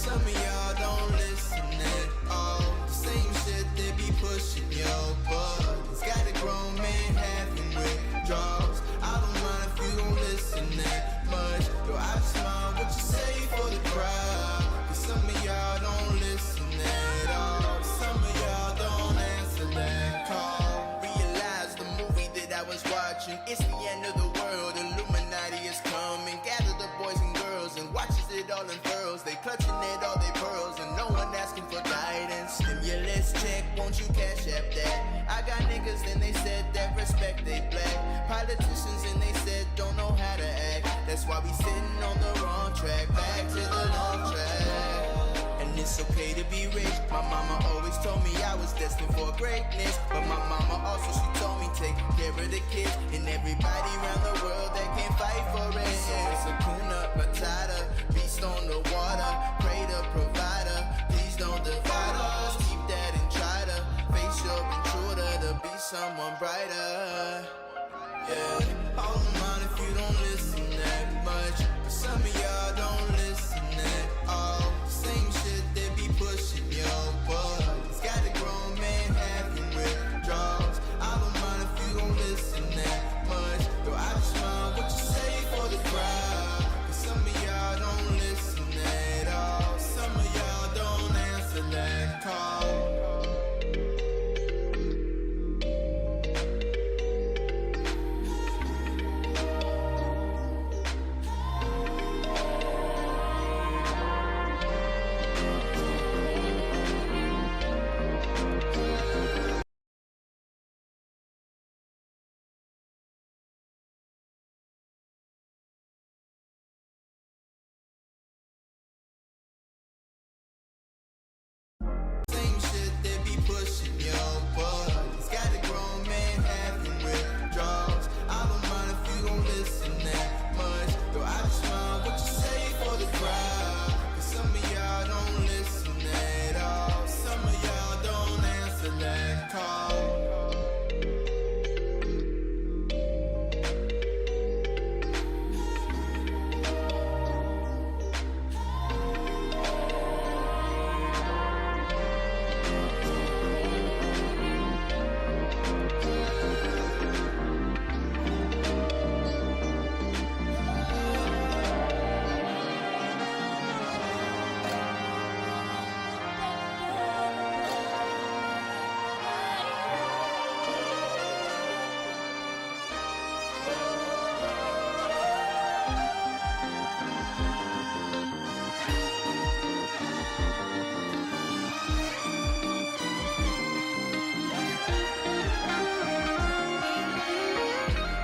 Some of y'all don't listen at all. The same shit they be pushing your buttons. Got a grown man having withdrawals. I don't mind if you don't listen that much. Yo, I just mind what you say for the crowd. Cause some of y'all don't listen at all. Some of y'all don't answer that call. Realize the movie that I was watching, it's the end of the world. Illuminati is coming. Gather the boys and girls and watches it all unfurls. They clutching at all their pearls and no one asking for guidance. Stimulus check, won't you cash app that? I got niggas and they said that respect they black. Politicians and they said don't know how to act. That's why we sitting on the wrong track. Back to the long track. And it's okay to be rich. My mama always told me I was destined for greatness. But my mama also, she told me take care of the kids and everybody around the world that can't fight for it. So it's a Hakuna Matata, beast on the water. Pray to provider, please don't divide us. Keep that and try to face your intruder to be someone brighter. Yeah, all in mind if you don't listen that much. But some of y'all don't listen at all. Same shit they be pushing your buttons. Got a grown man having withdrawals. I don't mind if you don't listen that much. Yo, I just mind what you say for the crowd. Cause some of y'all don't listen at all. Some of y'all don't answer that call. Same shit they be pushing your buttons. Got a grown man having withdrawals. I don't mind if you don't listen that much. Yo, I just mind what you say for the crowd. Cause some of y'all don't listen at all. Some of y'all don't answer that call.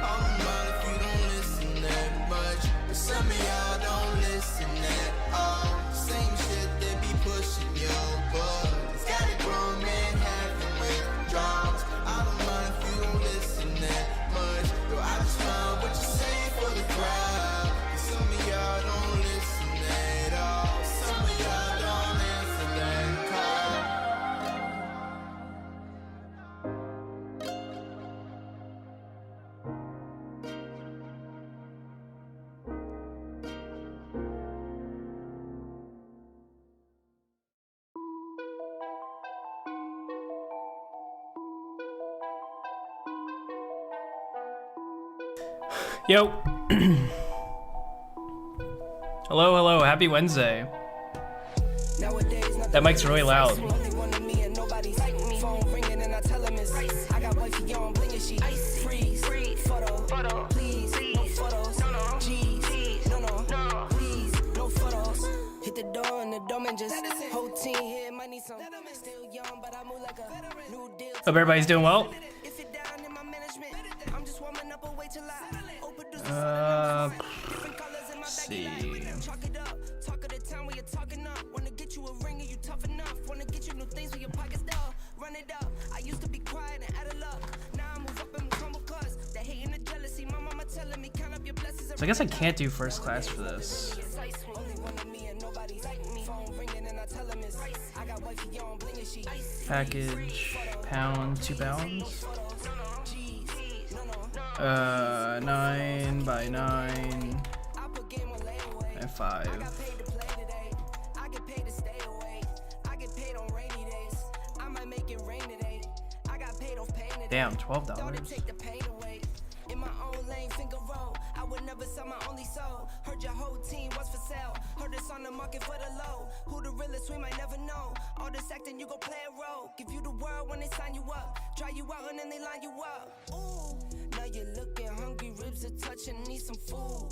All in mind if you don't listen that much. But some of y'all don't listen at all. Same shit they be pushing your buttons. Got a grown man having withdrawals. I don't mind if you don't listen that much. Yo, I just mind what you say for the crowd. Cause some of y'all don't listen at all. Some of y'all don't answer that call. Yo. Hello, hello. Happy Wednesday. That mic's really loud. Hope everybody's doing well. Let's see. So I guess I can't do first class for this. Package, pound, 2 pounds. 9 by 9 and 5. get paid to stay awake. I get paid on rainy days. I might make it rain today. I got paid off pain today. Damn, Thought it $12. take the pain away. In my own lane, finger roll. I would never sell my only soul. Heard your whole team was for sale. Heard it's on the market for the low. Who the realest, we might never know. All this acting, you gon' play a role. Give you the world when they sign you up. Try you out and then they line you up. Ooh, now you're looking hungry, ribs are touching, need some food.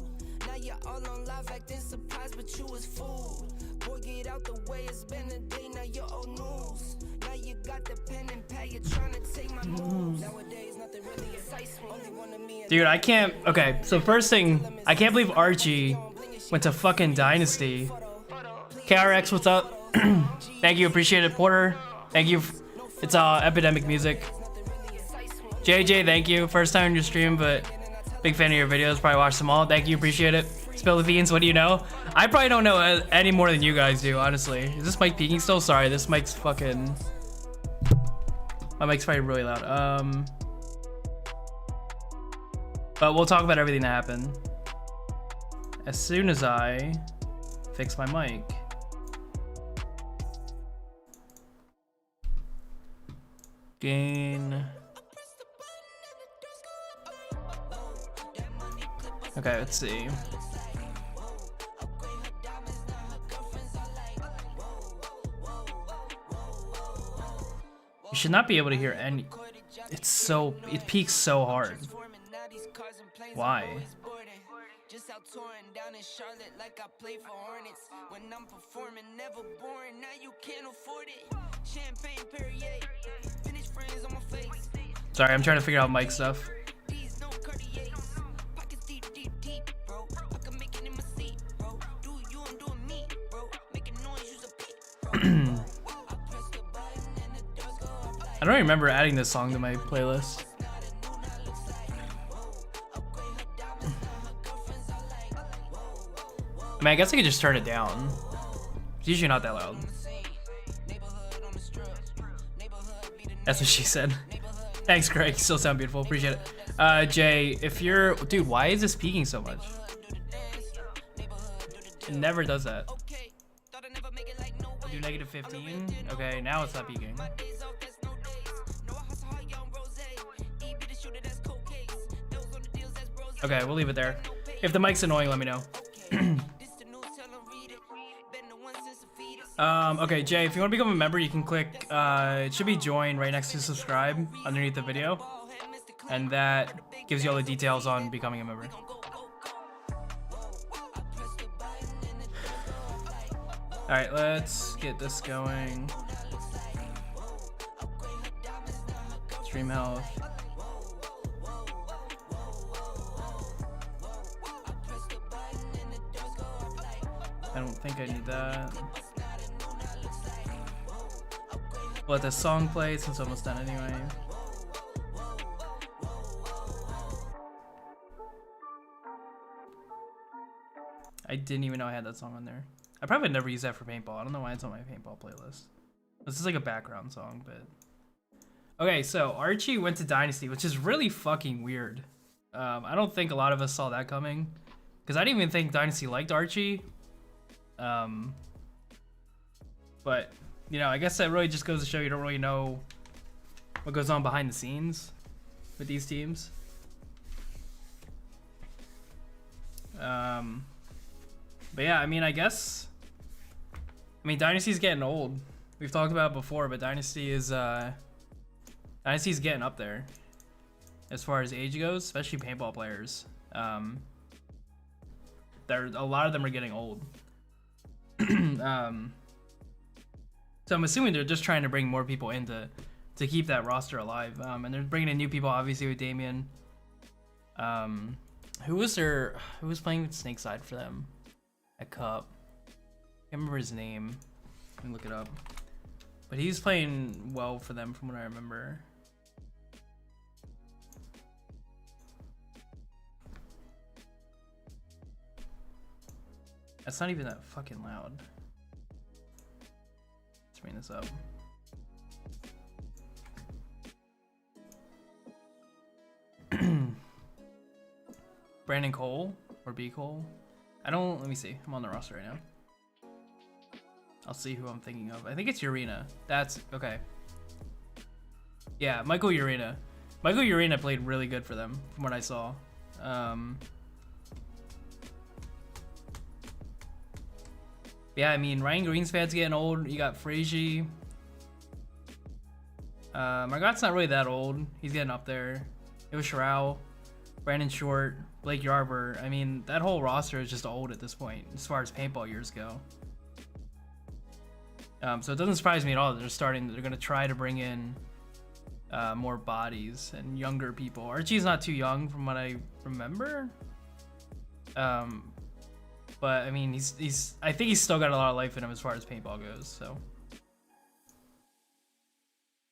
Now you're all on live acting surprised, but you was fooled. Boy, get out the way, it's been a day, now you're old news. Now you got the pen and pad, you're trying to take my moves. Nowadays, nothing really excites me. Only one of me. Dude, I can't. Okay, so first thing, I can't believe Archie went to fucking Dynasty. KRX, what's up? Thank you, appreciate it. Porter, thank you. It's Epidemic Music. JJ, thank you. First time on your stream, but big fan of your videos. Probably watched them all. Thank you, appreciate it. Spill the beans, what do you know? I probably don't know any more than you guys do, honestly. Is this mic peaking still? Sorry, this mic's fucking... My mic's probably really loud. But we'll talk about everything that happened as soon as I fix my mic. Gain. Okay, let's see. You should not be able to hear any. It peaks so hard. Why? Just out touring down in Charlotte like I play for Hornets. When I'm performing, never boring, now you can't afford it. Champagne Perrier, finish friends on my face. Sorry, I'm trying to figure out mic stuff. These no Cartiers, pockets deep, deep, deep, bro. I can make it in my seat, bro. Do you, I'm doing me, bro. Making noise, use a peep, bro. I don't remember adding this song to my playlist. I mean, I guess I could just turn it down. It's usually not that loud. That's what she said. Thanks, Greg. You still sound beautiful. Appreciate it. Jay, if you're... Dude, why is this peaking so much? It never does that. Do negative 15? Okay, now it's not peaking. Okay, we'll leave it there. If the mic's annoying, let me know. Okay, Jay, if you want to become a member, you can click, it should be join right next to subscribe underneath the video. And that gives you all the details on becoming a member. Alright, let's get this going. Stream health. I don't think I need that. Let the song play since it's almost done anyway. I didn't even know I had that song on there. I probably would never use that for paintball. I don't know why it's on my paintball playlist. This is like a background song, but... Okay, so Archie went to Dynasty, which is really fucking weird. I don't think a lot of us saw that coming. Because I didn't even think Dynasty liked Archie. But, you know, I guess that really just goes to show you don't really know what goes on behind the scenes with these teams. But yeah, I mean, I guess... I mean, Dynasty's getting old. We've talked about it before, but Dynasty is, Dynasty's getting up there. As far as age goes, especially paintball players. A lot of them are getting old. So I'm assuming they're just trying to bring more people in to keep that roster alive. And they're bringing in new people, obviously, with Damien. Who was playing with Snakeside for them at Cup? I can't remember his name. Let me look it up. But he's playing well for them from what I remember. That's not even that fucking loud. Let's bring this up. Brandon Cole or B Cole? Let me see. I'm on the roster right now. I'll see who I'm thinking of. I think it's Urena. That's okay. Yeah, Michael Urena. Michael Urena played really good for them from what I saw. Yeah, I mean, Ryan Greenspan's getting old. You got Frazier. Margot's not really that old. He's getting up there. It was Sherrell, Brandon Short, Blake Yarber. I mean, that whole roster is just old at this point as far as paintball years go. So it doesn't surprise me at all that they're going to try to bring in more bodies and younger people. Archie's not too young from what I remember. But I mean, I think he's still got a lot of life in him as far as paintball goes, so.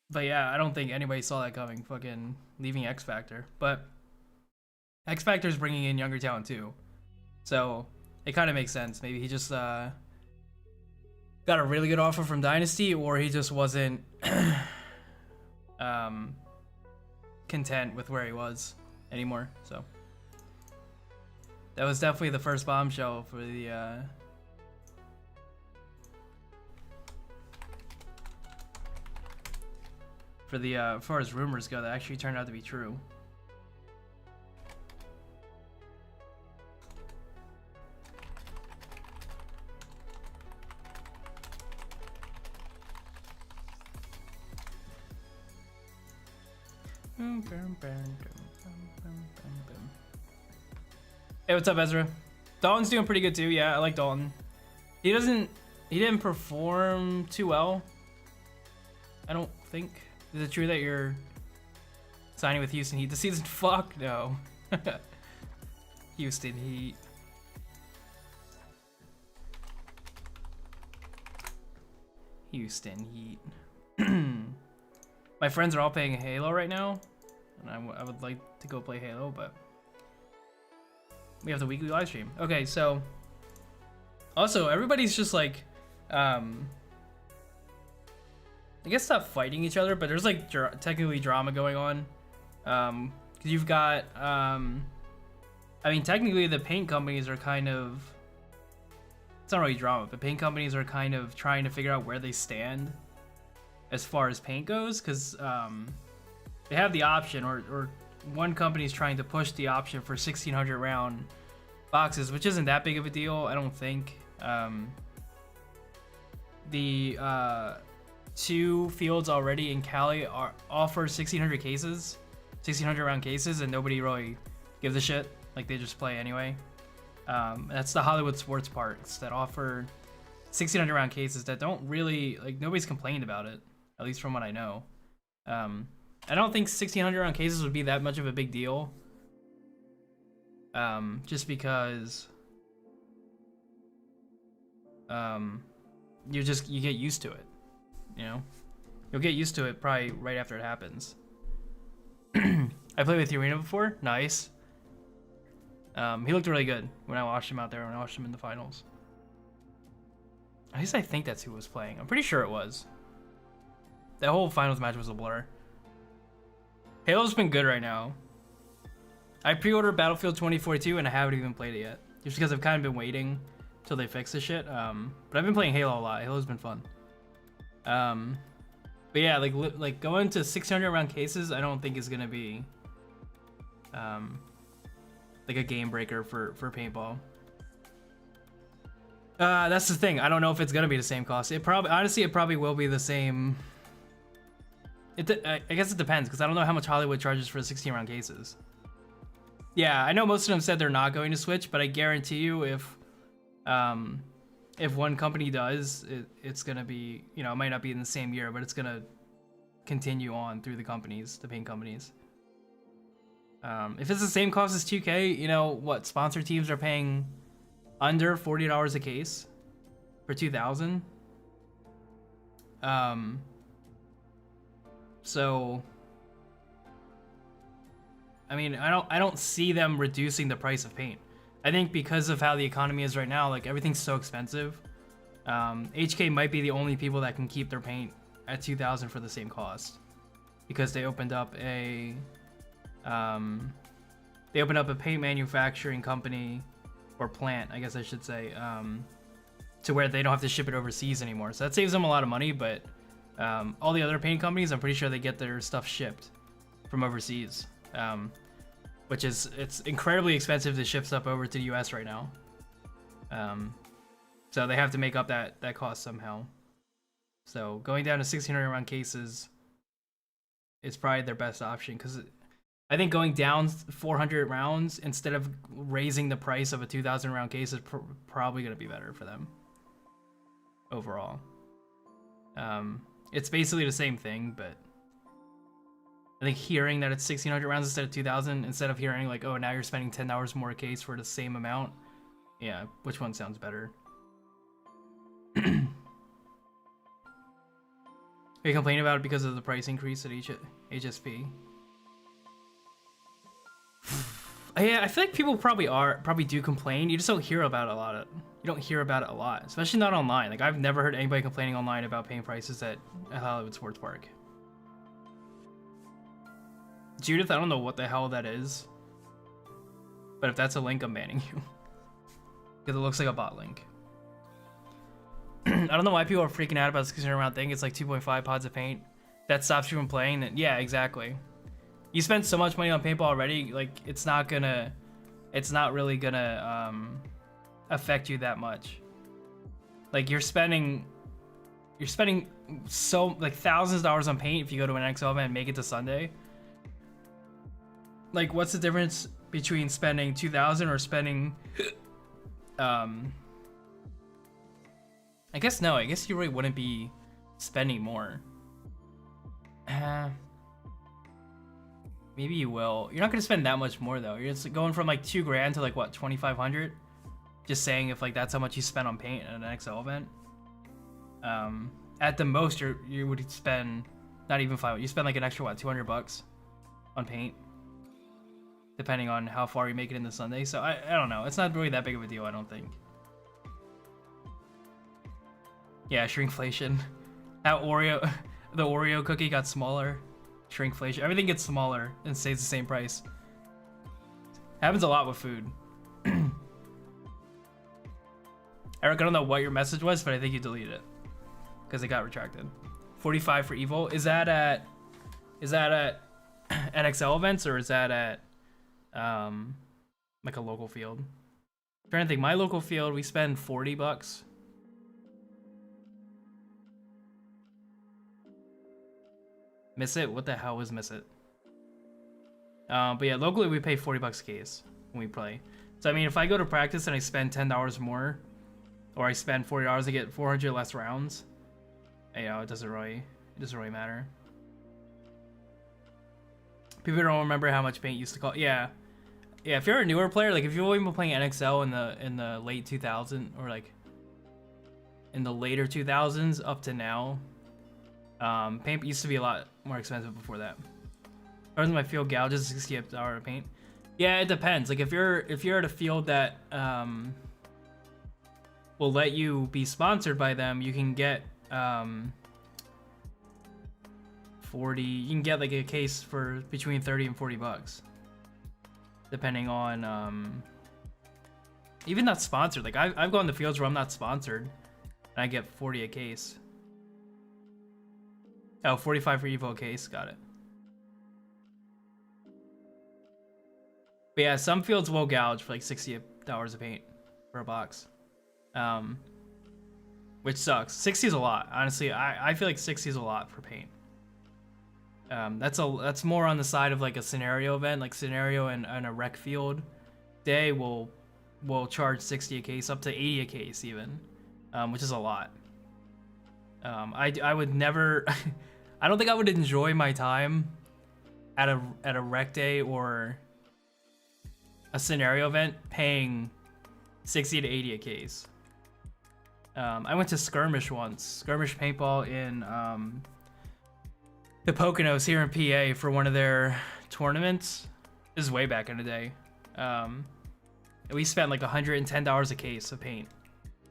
But yeah, I don't think anybody saw that coming, fucking leaving X Factor. But X Factor's bringing in younger talent too. So it kind of makes sense. Maybe he just got a really good offer from Dynasty, or he just wasn't content with where he was anymore. So that was definitely the first bombshell for the as far as rumors go, that actually turned out to be true. Hey, what's up, Ezra? Dalton's doing pretty good too. Yeah, I like Dalton. He didn't perform too well, I don't think. Is it true that you're signing with Houston Heat this season? Fuck no. Houston Heat. Houston Heat. My friends are all playing Halo right now, and I would like to go play Halo, but we have the weekly live stream. Okay, so also everybody's just like, I guess not fighting each other, but there's like technically drama going on. Cause you've got, I mean, technically the paint companies are kind of, it's not really drama, but paint companies are kind of trying to figure out where they stand as far as paint goes. Cause they have the option, or one company's trying to push the option for 1600 round boxes, which isn't that big of a deal, I don't think. The two fields already in Cali offer 1600 round cases, and nobody really gives a shit. Like, they just play anyway. That's the Hollywood Sports Parks that offer 1600 round cases that don't really, like, nobody's complained about it, at least from what I know. I don't think 1600 round cases would be that much of a big deal. Just because you get used to it. You know, you'll get used to it probably right after it happens. I played with Urena before. Nice. He looked really good when I watched him out there, when I watched him in the finals. At least I think that's who was playing. I'm pretty sure it was. That whole finals match was a blur. Halo's been good right now. I pre-ordered Battlefield 2042 and I haven't even played it yet. Just because I've kind of been waiting till they fix this shit. But I've been playing Halo a lot. Halo's been fun. But yeah, like going to 600 round cases, I don't think is gonna be like a game breaker for paintball. That's the thing. I don't know if it's gonna be the same cost. Honestly, it probably will be the same. I guess it depends, because I don't know how much Hollywood charges for 16 round cases. Yeah, I know most of them said they're not going to switch, but I guarantee you if one company does, it's gonna be, you know, it might not be in the same year, but it's gonna continue on through the companies, the paint companies. If it's the same cost as 2K, you know what, sponsor teams are paying under $40 a case for 2000. So I mean, I don't see them reducing the price of paint. I think because of how the economy is right now, like, everything's so expensive. HK might be the only people that can keep their paint at 2000 for the same cost, because they opened up a paint manufacturing company, or plant, I guess I should say, to where they don't have to ship it overseas anymore. So that saves them a lot of money, but all the other paint companies, I'm pretty sure they get their stuff shipped from overseas, which is, it's incredibly expensive to ship stuff over to the US right now. So they have to make up that cost somehow. So going down to 1600 round cases is probably their best option, because I think going down 400 rounds instead of raising the price of a 2000 round case is probably going to be better for them overall. It's basically the same thing, but I think hearing that it's 1600 rounds instead of 2000, instead of hearing like, oh, now you're spending $10 more a case for the same amount. Yeah, which one sounds better? Are you complaining about it because of the price increase at HSP? Yeah, I feel like people probably do complain. You just don't hear about it a lot. You don't hear about it a lot, especially not online. Like, I've never heard anybody complaining online about paying prices at Hollywood Sports Park. Judith, I don't know what the hell that is, but if that's a link, I'm banning you because it looks like a bot link. I don't know why people are freaking out about the 1600 round thing. It's like 2.5 pods of paint. That stops you from playing. And yeah, exactly. You spend so much money on paintball already, like it's not really gonna affect you that much. Like you're spending so like thousands of dollars on paint if you go to an NXL event and make it to Sunday. Like what's the difference between spending 2,000 or spending I guess you really wouldn't be spending more. Maybe you will. You're not gonna spend that much more though. You're just going from like $2,000 to like what, 2,500? Just saying, if like that's how much you spend on paint at an XL event. At the most, you would spend not even 500. You spend like an extra what, $200 on paint, depending on how far you make it in the Sunday. So I don't know. It's not really that big of a deal, I don't think. Yeah, shrinkflation. How the Oreo cookie got smaller. Shrinkflation. Everything gets smaller and stays the same price. Happens a lot with food. Eric, I don't know what your message was, but I think you deleted it because it got retracted. 45 for Evil. Is that at NXL events, or is that at like a local field? I'm trying to think. My local field, we spend $40. Miss it? What the hell was Miss it? But yeah, locally we pay $40 a case when we play. So I mean, if I go to practice and I spend $10 more, or I spend $40 to get 400 less rounds, you know, it doesn't really matter. People don't remember how much paint used to cost. Yeah. If you're a newer player, like if you've only been playing NXL in the late 2000s, or like in the later 2000s up to now, paint used to be a lot more expensive before that. Or my field gouges $60 of paint. Yeah, it depends. Like if you're at a field that will let you be sponsored by them, you can get 40. You can get like a case for between 30 and $40, depending on even not sponsored. Like I've gone to fields where I'm not sponsored, and I get 40 a case. Oh, 45 for Evo case. Got it. But yeah, some fields will gouge for like $60 of paint for a box. Which sucks. 60 is a lot. Honestly, I feel like 60 is a lot for paint. That's more on the side of like a scenario event, like scenario and a rec field day will charge 60 a case, up to 80 a case even, which is a lot. I would never I don't think I would enjoy my time at a rec day or a scenario event paying 60 to 80 a case. I went to Skirmish once, Skirmish Paintball in the Poconos here in PA for one of their tournaments. This is way back in the day. We spent like $110 a case of paint,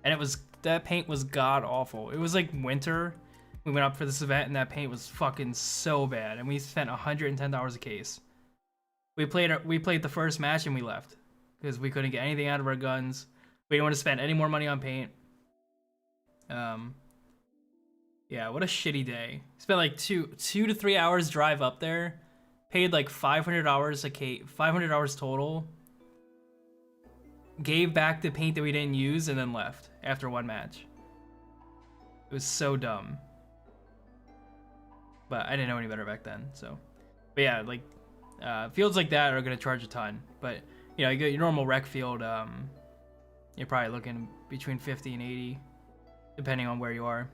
and that paint was god awful. It was like winter. We went up for this event and that paint was fucking so bad, and we spent $110 a case. We played the first match and we left because we couldn't get anything out of our guns. We didn't want to spend any more money on paint. Yeah, what a shitty day. Spent like two to 3 hours drive up there. Paid like $500 a case, $500 total. Gave back the paint that we didn't use and then left after one match. It was so dumb. But I didn't know any better back then, so. But yeah, like, fields like that are gonna charge a ton. But, you know, you get your normal rec field, you're probably looking between 50 and 80, depending on where you are.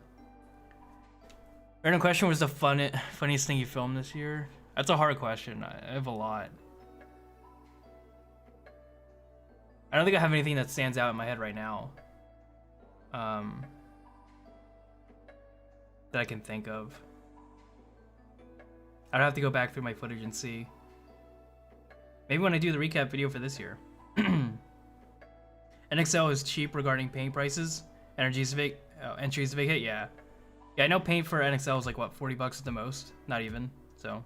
Random question, was the funniest thing you filmed this year? That's a hard question. I have a lot. I don't think I have anything that stands out in my head right now. That I can think of. I'd have to go back through my footage and see. Maybe when I do the recap video for this year. NXL is cheap regarding paint prices. Entries to vacate, yeah. Yeah, I know paint for NXL is like, what, 40 bucks at the most? Not even, so.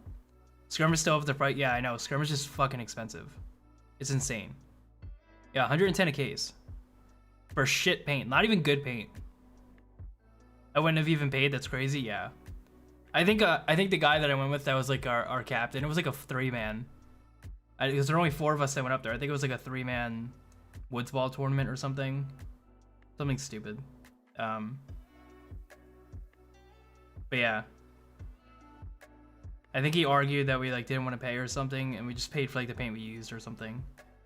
Skirmish still have the price. Yeah, I know. Skirmish is fucking expensive. It's insane. Yeah, 110 a case. For shit paint. Not even good paint. I wouldn't have even paid. That's crazy, yeah. I think the guy that I went with, that was like our captain. It was like a 3-man. Because there were only 4 of us that went up there. I think it was like a 3-man Woods Ball tournament or something. Something stupid. But yeah, I think he argued that we like didn't want to pay or something, and we just paid for like the paint we used or something,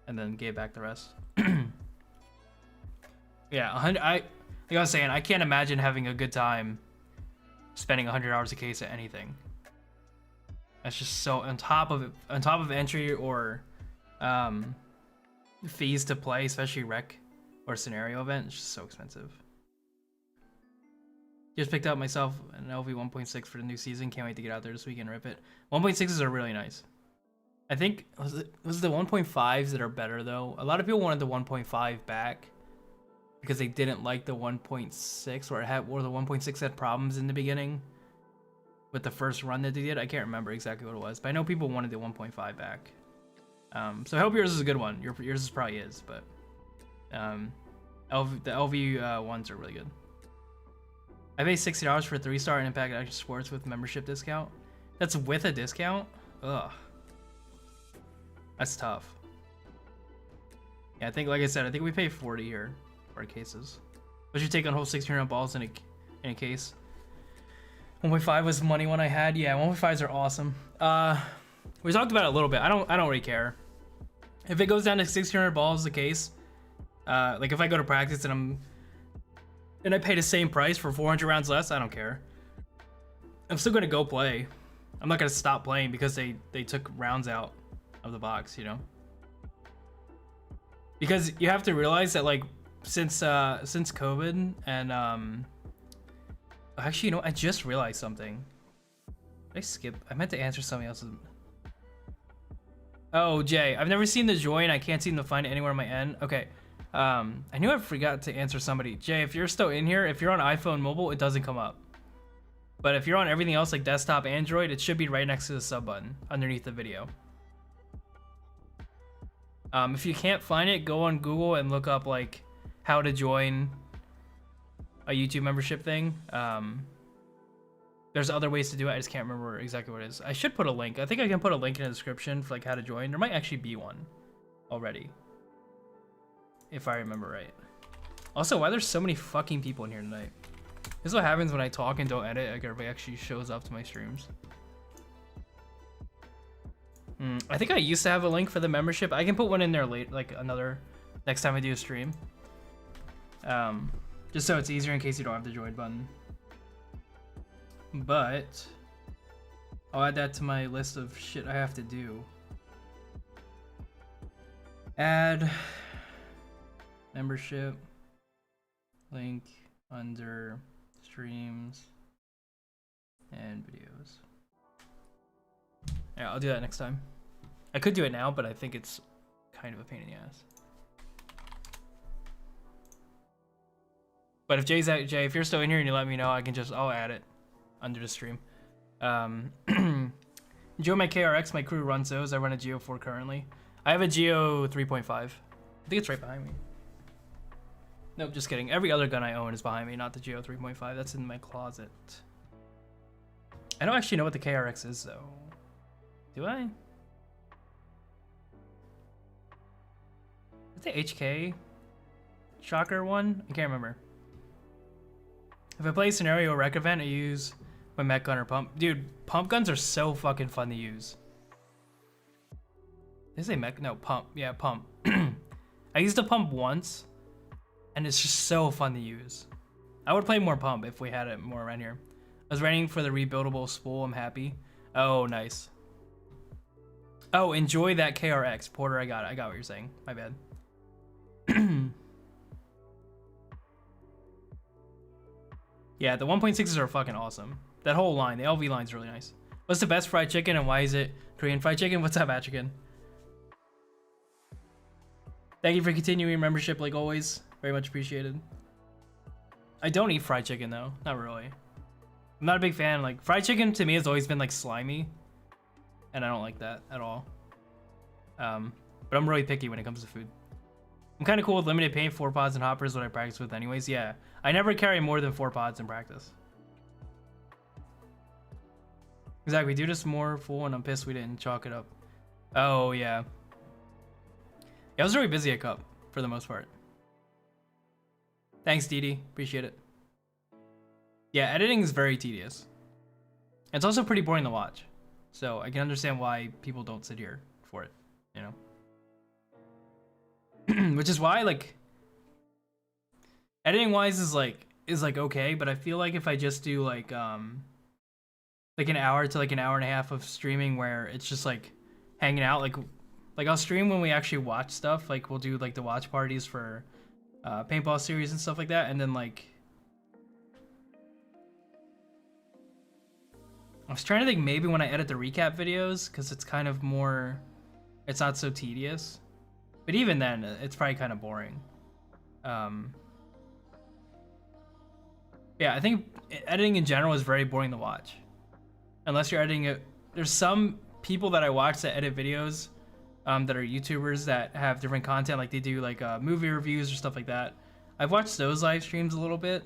and then gave back the rest. Yeah, like I was saying, I can't imagine having a good time spending $100 a case at anything. That's just so on top of entry or fees to play, especially rec or scenario event. It's just so expensive. Just picked up myself an LV 1.6 for the new season. Can't wait to get out there this weekend and rip it. 1.6s are really nice. I think was it the 1.5s that are better though. A lot of people wanted the 1.5 back because they didn't like the 1.6 or the 1.6 had problems in the beginning with the first run that they did. I can't remember exactly what it was, but I know people wanted the 1.5 back. So I hope yours is a good one. Yours probably is, but the LV ones are really good. I paid $60 for a 3-star in Impact Action Sports with membership discount. That's with a discount? Ugh. That's tough. Yeah, I think, like I said, I think we pay 40 here for our cases. What's your take on whole 1600 balls in a case? 1.5 was money one I had. Yeah, 1.5s are awesome. We talked about it a little bit. I don't really care. If it goes down to 1600 balls a case, like if I go to practice and I pay the same price for 400 rounds less, I don't care. I'm still gonna go play. I'm not gonna stop playing because they took rounds out of the box, you know? Because you have to realize that like since COVID and actually, you know, I just realized something. Did I skip? I meant to answer something else. Oh, Jay, I've never seen the join. I can't seem to find it anywhere on my end. Okay. I knew I forgot to answer somebody. Jay, if you're still in here, if you're on iPhone mobile, it doesn't come up. But if you're on everything else like desktop, Android, it should be right next to the sub button underneath the video. If you can't find it, go on Google and look up like how to join a YouTube membership thing. There's other ways to do it. I just can't remember exactly what it is. I should put a link. I think I can put a link in the description for like how to join. There might actually be one already, if I remember right. Also, why there's so many fucking people in here tonight? This is what happens when I talk and don't edit. Like everybody actually shows up to my streams. I think I used to have a link for the membership. I can put one in there late, like another next time I do a stream. Just so it's easier in case you don't have the join button. But I'll add that to my list of shit I have to do. Add membership link under streams and videos. Yeah, I'll do that next time. I could do it now, but I think it's kind of a pain in the ass. But if Jay's out, Jay, if you're still in here and you let me know, I'll add it under the stream. Geo my KRX, my crew runs those. I run a Geo 4 currently. I have a Geo 3.5. I think it's right behind me. Nope, just kidding. Every other gun I own is behind me, not the GO 3.5. That's in my closet. I don't actually know what the KRX is, though. Do I? Is the HK Shocker one? I can't remember. If I play scenario rec event, I use my mech gun or pump. Dude, pump guns are so fucking fun to use. Is a mech? No, pump. Yeah, pump. I used to pump once, and it's just so fun to use. I would play more pump if we had it more around here. I was waiting for the rebuildable spool. I'm happy. Oh, nice. Oh, enjoy that KRX. Porter, I got it. I got what you're saying. My bad. Yeah, the 1.6s are fucking awesome. That whole line, the LV line's really nice. What's the best fried chicken and why is it Korean fried chicken? What's up, Achikin? Thank you for continuing your membership like always. Very much appreciated. I don't eat fried chicken though. Not really. I'm not a big fan. Like, fried chicken to me has always been like slimy. And I don't like that at all. But I'm really picky when it comes to food. I'm kind of cool with limited paint, 4 pods, and hoppers, what I practice with anyways. Yeah, I never carry more than 4 pods in practice. Exactly, do this more full, and I'm pissed we didn't chalk it up. Oh, yeah. Yeah, I was really busy at Cup, for the most part. Thanks, Didi. Appreciate it. Yeah, editing is very tedious. It's also pretty boring to watch. So I can understand why people don't sit here for it, you know? Which is why, like, editing wise is like okay, but I feel like if I just do like an hour to like an hour and a half of streaming where it's just like hanging out, like I'll stream when we actually watch stuff, like we'll do like the watch parties for paintball series and stuff like that, and then like I was trying to think maybe when I edit the recap videos, because it's kind of more, it's not so tedious. But even then, it's probably kind of boring. Yeah, I think editing in general is very boring to watch. Unless you're editing it. There's some people that I watch that edit videos that are YouTubers that have different content. Like they do like movie reviews or stuff like that. I've watched those live streams a little bit.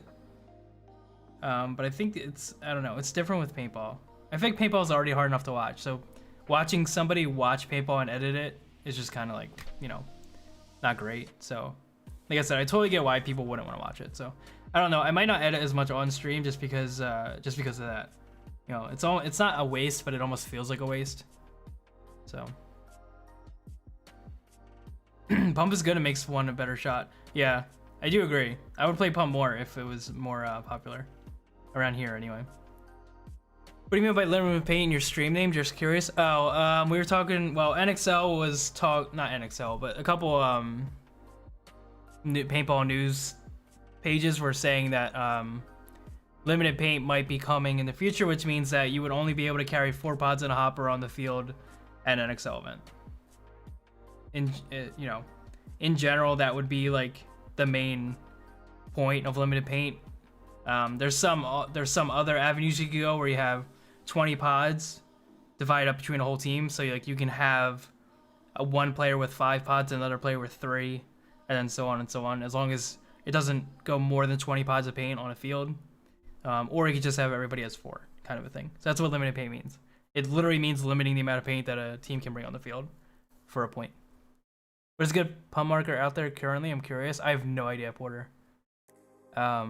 But I think I don't know, it's different with paintball. I think paintball is already hard enough to watch. So watching somebody watch paintball and edit it, it's just kind of like, you know, not great. So like I said, I totally get why people wouldn't want to watch it. So I don't know, I might not edit as much on stream just because of that. You know, it's not a waste, but it almost feels like a waste. So pump is good, it makes one a better shot. Yeah, I do agree. I would play pump more if it was more popular around here anyway. What do you mean by limited paint in your stream name? Just curious. Oh, we were talking. Well, NXL was not NXL, but a couple paintball news pages were saying that limited paint might be coming in the future, which means that you would only be able to carry 4 pods and a hopper on the field at an NXL event. You know, in general, that would be like the main point of limited paint. There's some other avenues you could go where you have 20 pods divided up between a whole team, so like you can have one player with 5 pods and another player with 3, and then so on, as long as it doesn't go more than 20 pods of paint on a field. Or you could just have everybody has 4, kind of a thing. So that's what limited paint means. It literally means limiting the amount of paint that a team can bring on the field for a point. What is a good pump marker out there currently? I'm curious. I have no idea, Porter. I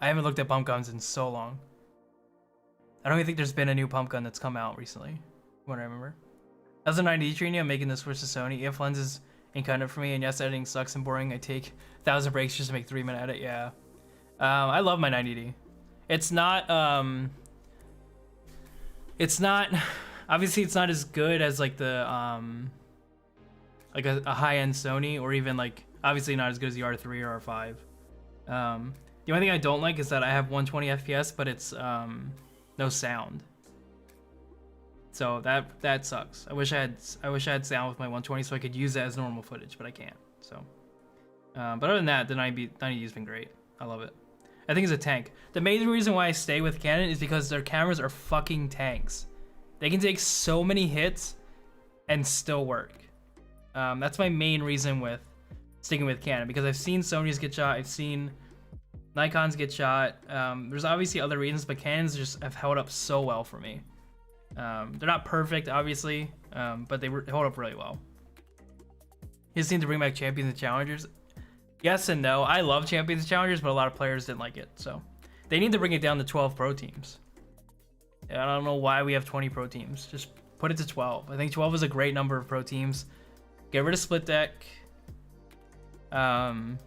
haven't looked at pump guns in so long. I don't even think there's been a new pump gun that's come out recently, what I remember. As a 90D Trini, I'm making the switch to Sony. EF lenses ain't kind of for me, and yes, editing sucks and boring. I take 1,000 breaks just to make 3-minute edit, yeah. I love my 90D. It's not, obviously it's not as good as like the, like a high-end Sony, or even like, obviously not as good as the R3 or R5. The only thing I don't like is that I have 120 FPS, but it's no sound. So that sucks. I wish I had sound with my 120 so I could use that as normal footage, but I can't. So, but other than that, the 90D's been great. I love it. I think it's a tank. The main reason why I stay with Canon is because their cameras are fucking tanks. They can take so many hits and still work. That's my main reason with sticking with Canon because I've seen Sony's get shot, I've seen Nikon's get shot. There's obviously other reasons, but Canons just have held up so well for me. They're not perfect, obviously, but they hold up really well. You just need to bring back Champions and Challengers. Yes and no. I love Champions and Challengers, but a lot of players didn't like it. So they need to bring it down to 12 pro teams. I don't know why we have 20 pro teams. Just put it to 12. I think 12 is a great number of pro teams. Get rid of split deck. Make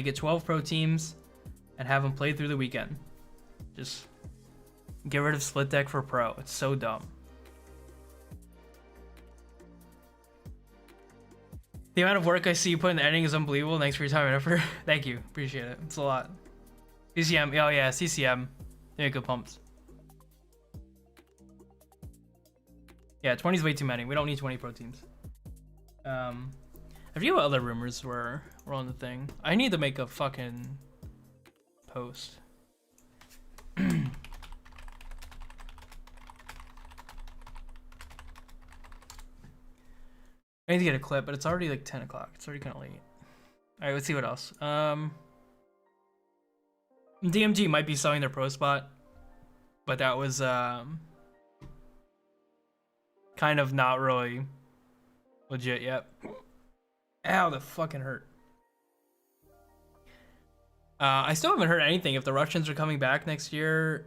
it 12 pro teams and have them play through the weekend. Just get rid of split deck for pro. It's so dumb. The amount of work I see you put in the editing is unbelievable. Thanks for your time and effort. Thank you. Appreciate it. It's a lot. CCM. Oh, yeah. CCM. They make good pumps. Yeah, 20 is way too many. We don't need 20 pro teams. I forget what other rumors were on the thing. I need to make a fucking post. I need to get a clip, but it's already like 10 o'clock. It's already kind of late. All right, let's see what else. DMG might be selling their pro spot, but that was kind of not really legit yet. Ow, that fucking hurt. I still haven't heard anything if the Russians are coming back next year,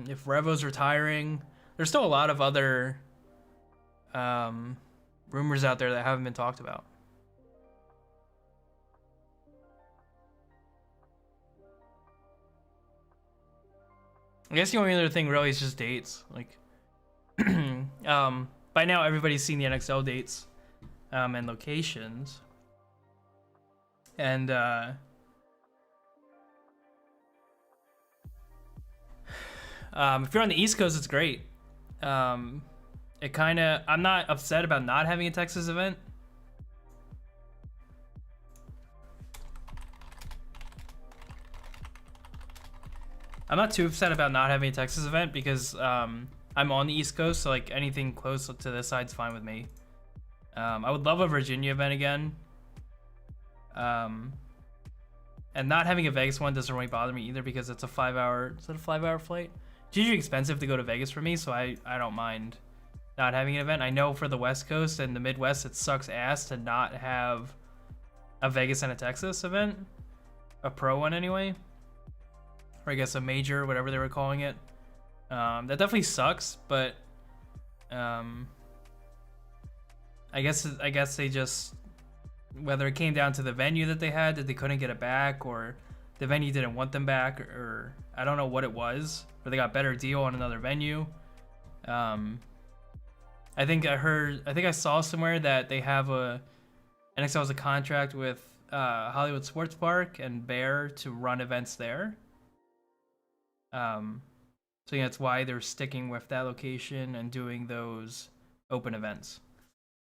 if Revo's retiring. There's still a lot of other rumors out there that haven't been talked about. I guess the only other thing really is just dates. Like, by now everybody's seen the NXL dates and locations. And if you're on the East Coast, it's great. It kind of, I'm not upset about not having a Texas event. I'm not too upset about not having a Texas event because I'm on the East Coast, so like anything close to this side's fine with me. I would love a Virginia event again. And not having a Vegas one doesn't really bother me either because it's a 5-hour, is it a 5-hour flight? It's usually expensive to go to Vegas for me, so I don't mind not having an event. I know for the West Coast and the Midwest, it sucks ass to not have a Vegas and a Texas event. A pro one anyway. Or I guess a major, whatever they were calling it. That definitely sucks, but I guess they just, whether it came down to the venue that they had, that they couldn't get it back, or the venue didn't want them back, or I don't know what it was, or they got a better deal on another venue. I think I saw somewhere that they have NXL has a contract with Hollywood Sports Park and Bear to run events there. So yeah, that's why they're sticking with that location and doing those open events.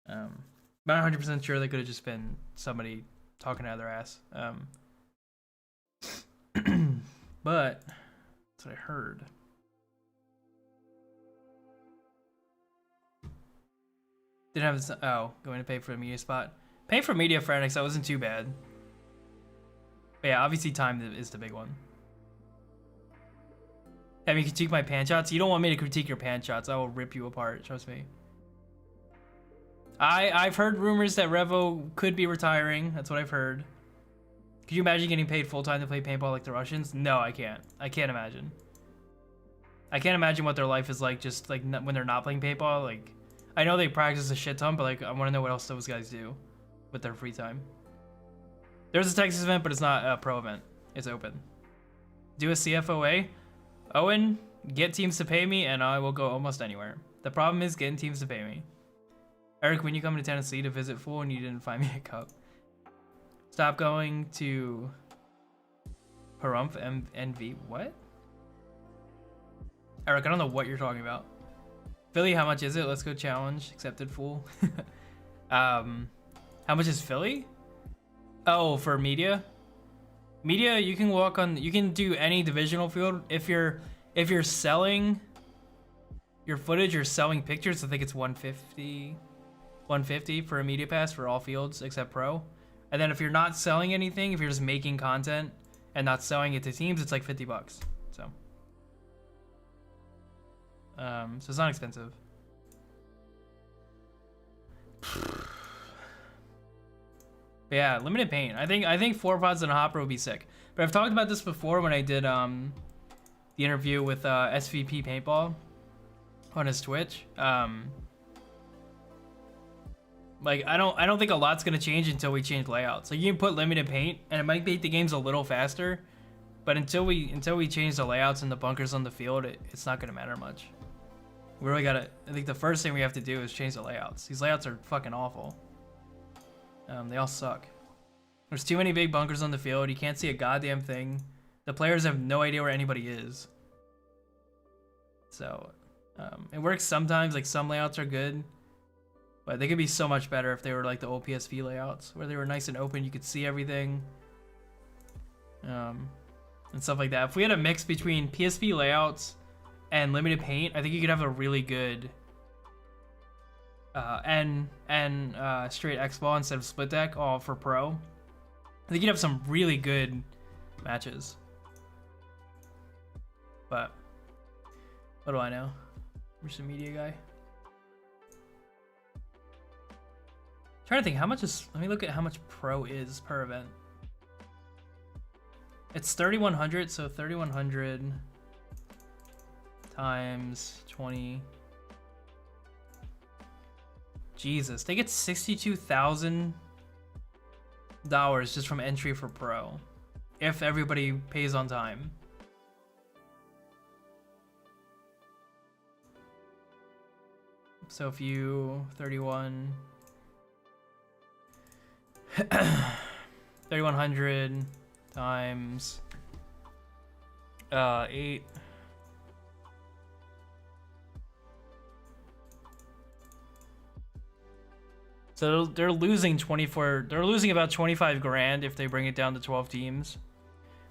But I'm 100% sure they could have just been somebody talking out of their ass. But that's what I heard. Didn't have this, going to pay for a media spot. Paying for media for NXL wasn't too bad. But yeah, obviously time is the big one. Have you critique my pan shots? You don't want me to critique your pan shots. I will rip you apart, trust me. I've heard rumors that Revo could be retiring. That's what I've heard. Could you imagine getting paid full-time to play paintball like the Russians? No, I can't. I can't imagine. I can't imagine what their life is like just like when they're not playing paintball. Like, I know they practice a shit ton, but like I want to know what else those guys do with their free time. There's a Texas event, but it's not a pro event. It's open. Do a CFOA. Owen, get teams to pay me and I will go almost anywhere. The problem is getting teams to pay me. Eric, when you come to Tennessee to visit Fool and you didn't find me a cup. Stop going to Harumph NV. What? Eric, I don't know what you're talking about. Philly, how much is it? Let's go challenge. Accepted, Fool. How much is Philly? Oh, for media? Media, you can walk on, you can do any divisional field. If you're selling your footage or selling pictures, I think it's 150 for a media pass for all fields except pro. And then if you're not selling anything, if you're just making content and not selling it to teams, it's like $50. So it's not expensive. But yeah, limited paint. I think 4 pods and a hopper would be sick. But I've talked about this before when I did the interview with SVP Paintball on his Twitch. Like I don't think a lot's gonna change until we change layouts. Like you can put limited paint and it might make the games a little faster, but until we change the layouts and the bunkers on the field, it's not gonna matter much. We really gotta. I think the first thing we have to do is change the layouts. These layouts are fucking awful. They all suck. There's too many big bunkers on the field. You can't see a goddamn thing. The players have no idea where anybody is. So it works sometimes. Like some layouts are good. But they could be so much better if they were like the old PSV layouts, where they were nice and open, you could see everything, and stuff like that. If we had a mix between PSV layouts and limited paint, I think you could have a really good straight X ball instead of split deck, all for pro. I think you'd have some really good matches. But what do I know? I'm just a media guy. Trying to think how much is. Let me look at how much pro is per event. It's 3,100, so 3,100 times 20. Jesus, they get $62,000 just from entry for pro, if everybody pays on time. So if you 3,100 times 8. So they're losing 24. They're losing about 25 grand if they bring it down to 12 teams,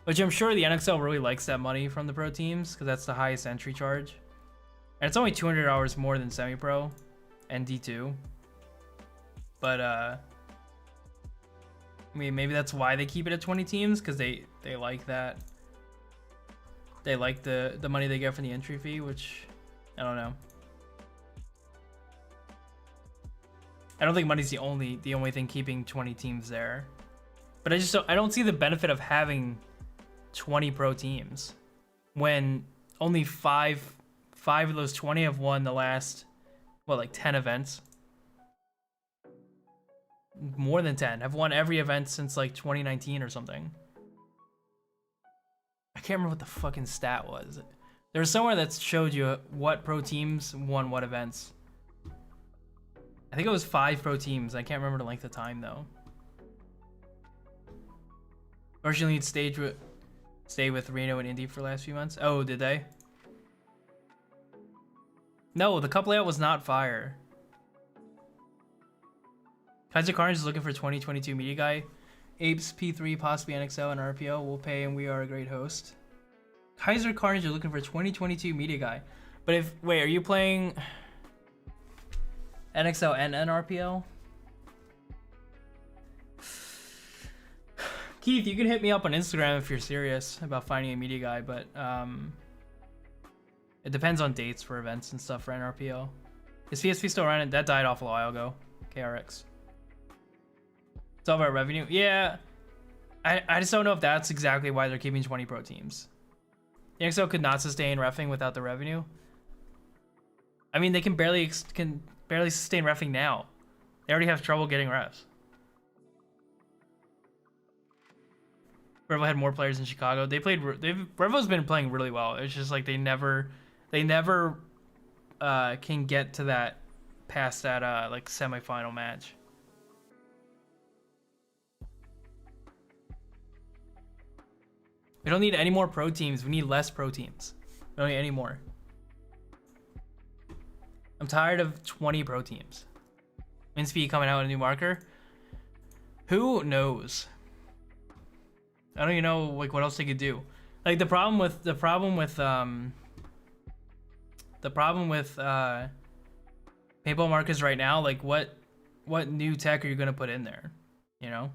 which I'm sure the NXL really likes that money from the pro teams because that's the highest entry charge, and it's only $200 more than semi-pro and D2. But I mean, maybe that's why they keep it at 20 teams, because they like that. They like the money they get from the entry fee, which I don't know. I don't think money's the only thing keeping 20 teams there. But I don't see the benefit of having 20 pro teams when only five of those 20 have won the last, what, like 10 events. More than 10 have won every event since like 2019 or something. I can't remember what the fucking stat was. There's somewhere that showed you what pro teams won what events. I think it was 5 pro teams. I can't remember the length of time though. Originally, stayed with Reno and Indy for the last few months. Oh, did they? No, the cup layout was not fire. Kaiser Carnage is looking for 2022 media guy. Apes, P3, possibly NXL and RPO. We'll pay and we are a great host. Kaiser Carnage is looking for 2022 media guy. But wait, are you playing NXL and NRPL? Keith, you can hit me up on Instagram if you're serious about finding a media guy, but it depends on dates for events and stuff for NRPL. Is PSP still running? That died off a while ago. KRX. It's all about revenue. Yeah, I just don't know if that's exactly why they're keeping 20 pro teams. The NXL could not sustain reffing without the revenue. I mean, they can barely sustain reffing now. They already have trouble getting refs. Revo had more players in Chicago. Revo's been playing really well. It's just like they never can get to that past that like semifinal match. We don't need any more pro teams. We need less pro teams. We don't need any more. I'm tired of 20 pro teams. Minspeed coming out with a new marker. Who knows? I don't even know like what else they could do. Like the problem with paintball markers right now, like what new tech are you gonna put in there? You know?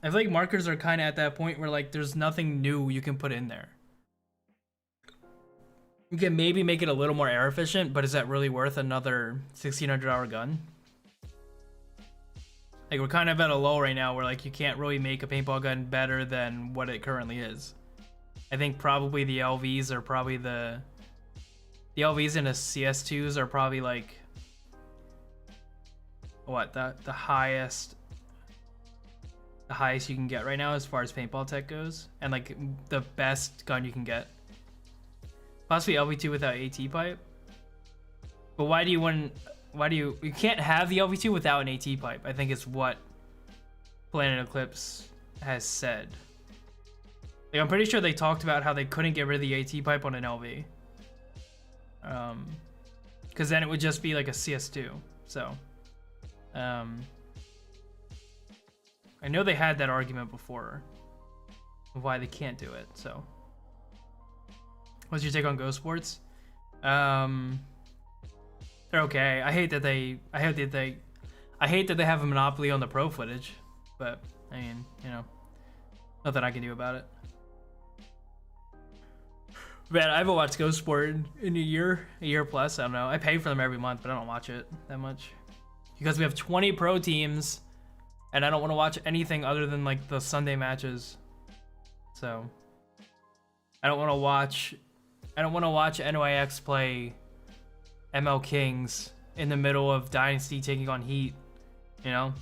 I feel like markers are kind of at that point where like there's nothing new you can put in there. You can maybe make it a little more air efficient, but is that really worth another $1,600 gun? Like we're kind of at a low right now where like you can't really make a paintball gun better than what it currently is. I think probably the LVs are probably the LVs and the CS2s are probably like what the highest you can get right now as far as paintball tech goes, and like the best gun you can get. Possibly LV2 without AT pipe. But why do you can't have the LV2 without an AT pipe, I think is what Planet Eclipse has said. Like I'm pretty sure they talked about how they couldn't get rid of the AT pipe on an LV. Cause then it would just be like a CS2. So I know they had that argument before of why they can't do it. So what's your take on Ghost Sports? They're okay. I hate that they have a monopoly on the pro footage, but I mean, you know, nothing I can do about it. Man, I haven't watched Ghost Sport in a year plus. I don't know. I pay for them every month, but I don't watch it that much because we have 20 pro teams, and I don't want to watch anything other than like the Sunday matches. So I don't want to watch NYX play ML Kings in the middle of Dynasty taking on Heat, you know?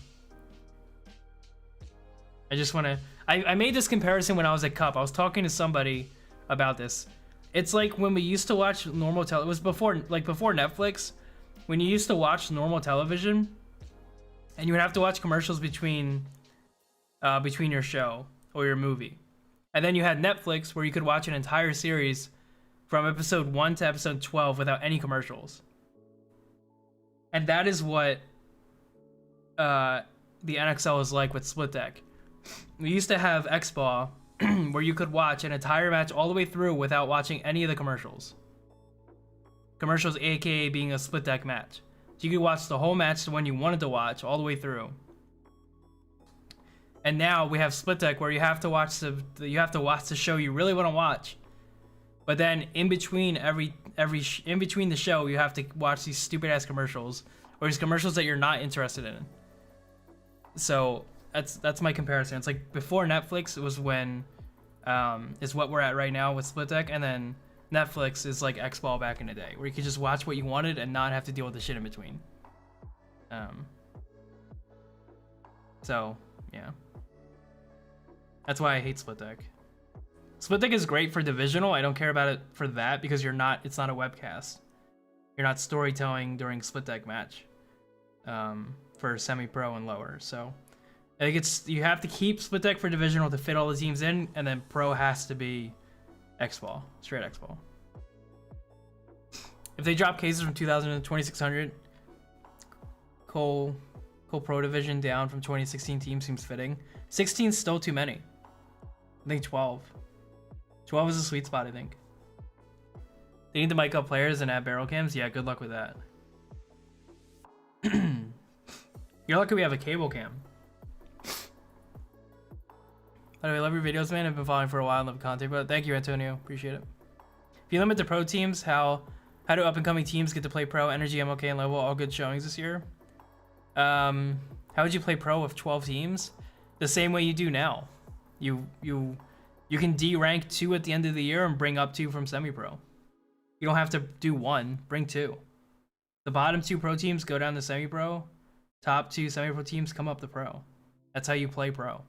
I just want to... I made this comparison when I was at Cup. I was talking to somebody about this. It's like when we used to watch normal it was before Netflix, when you used to watch normal television, and you would have to watch commercials between your show or your movie. And then you had Netflix where you could watch an entire series from episode 1 to episode 12 without any commercials. And that is what the NXL is like with Split Deck. We used to have X-Ball where you could watch an entire match all the way through without watching any of the commercials. Commercials aka being a Split Deck match. So you could watch the whole match the one you wanted to watch all the way through. And now we have Split Deck where you have to watch the show you really want to watch. But then in between in between the show, you have to watch these stupid ass commercials or these commercials that you're not interested in. So that's my comparison. It's like before Netflix, it was when is what we're at right now with Split Deck, and then Netflix is like X-Ball back in the day, where you could just watch what you wanted and not have to deal with the shit in between. So yeah, that's why I hate Split Deck. Split Deck is great for divisional. I don't care about it for that because it's not a webcast. You're not storytelling during Split Deck match for semi-pro and lower. So I think you have to keep Split Deck for divisional to fit all the teams in, and then pro has to be X-Ball, straight X-Ball. If they drop cases from 2000 to 2600, Cole Pro Division down from 2016 team seems fitting. 16 is still too many. I think 12. 12 is a sweet spot, I think. They need to mic up players and add barrel cams. Yeah, good luck with that. You're lucky we have a cable cam. By the way, I love your videos, man. I've been following for a while and love content, but thank you, Antonio. Appreciate it. If you limit the pro teams, how do up-and-coming teams get to play pro, energy, MLK, and level? All good showings this year. How would you play pro with 12 teams? The same way you do now. You can D-rank 2 at the end of the year and bring up 2 from semi-pro. You don't have to do 1, bring 2. The bottom 2 pro teams go down to semi-pro. Top 2 semi-pro teams come up to pro. That's how you play pro.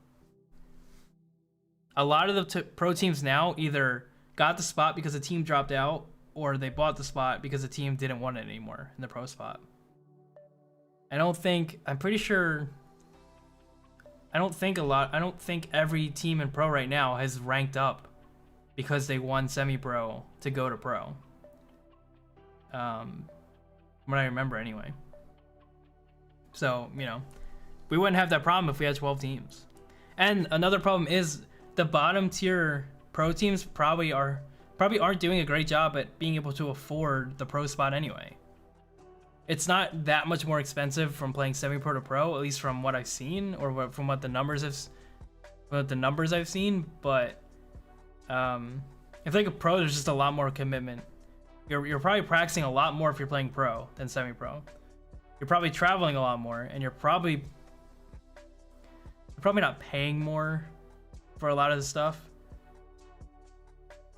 A lot of the pro teams now either got the spot because the team dropped out, or they bought the spot because the team didn't want it anymore in the pro spot. I don't think every team in pro right now has ranked up because they won semi-pro to go to pro. What I remember anyway. So, you know, we wouldn't have that problem if we had 12 teams. And another problem is the bottom tier pro teams probably aren't doing a great job at being able to afford the pro spot anyway. It's not that much more expensive from playing semi-pro to pro, at least from what I've seen, or from what the numbers with the numbers I've seen, but I feel like a pro, there's just a lot more commitment. You're probably practicing a lot more if you're playing pro than semi-pro. You're probably traveling a lot more, and you're probably not paying more for a lot of the stuff.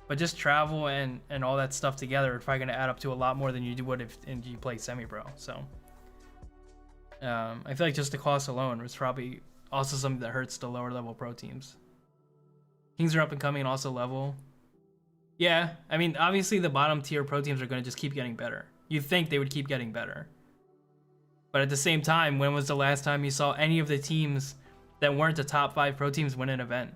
But just travel and all that stuff together are probably going to add up to a lot more than you would if you play semi-pro. So I feel like just the cost alone was probably also something that hurts the lower level pro teams. Kings are up and coming and also level. Yeah, I mean, obviously the bottom tier pro teams are going to just keep getting better. You'd think they would keep getting better. But at the same time, when was the last time you saw any of the teams that weren't the top 5 pro teams win an event?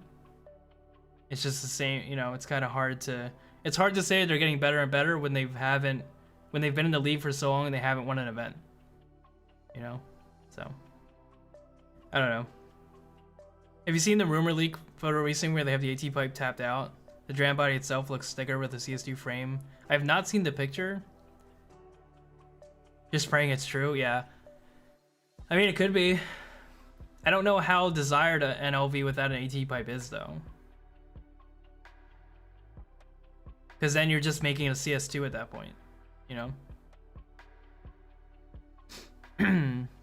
It's just the same, you know, it's kind of hard to, it's hard to say they're getting better and better when they've been in the league for so long and they haven't won an event, you know? So, I don't know. Have you seen the rumor leak photo recently where they have the AT pipe tapped out? The dram body itself looks thicker with the CS2 frame. I have not seen the picture. Just praying it's true, yeah. I mean, it could be. I don't know how desired an LV without an AT pipe is, though. Because then you're just making a CS2 at that point, you know?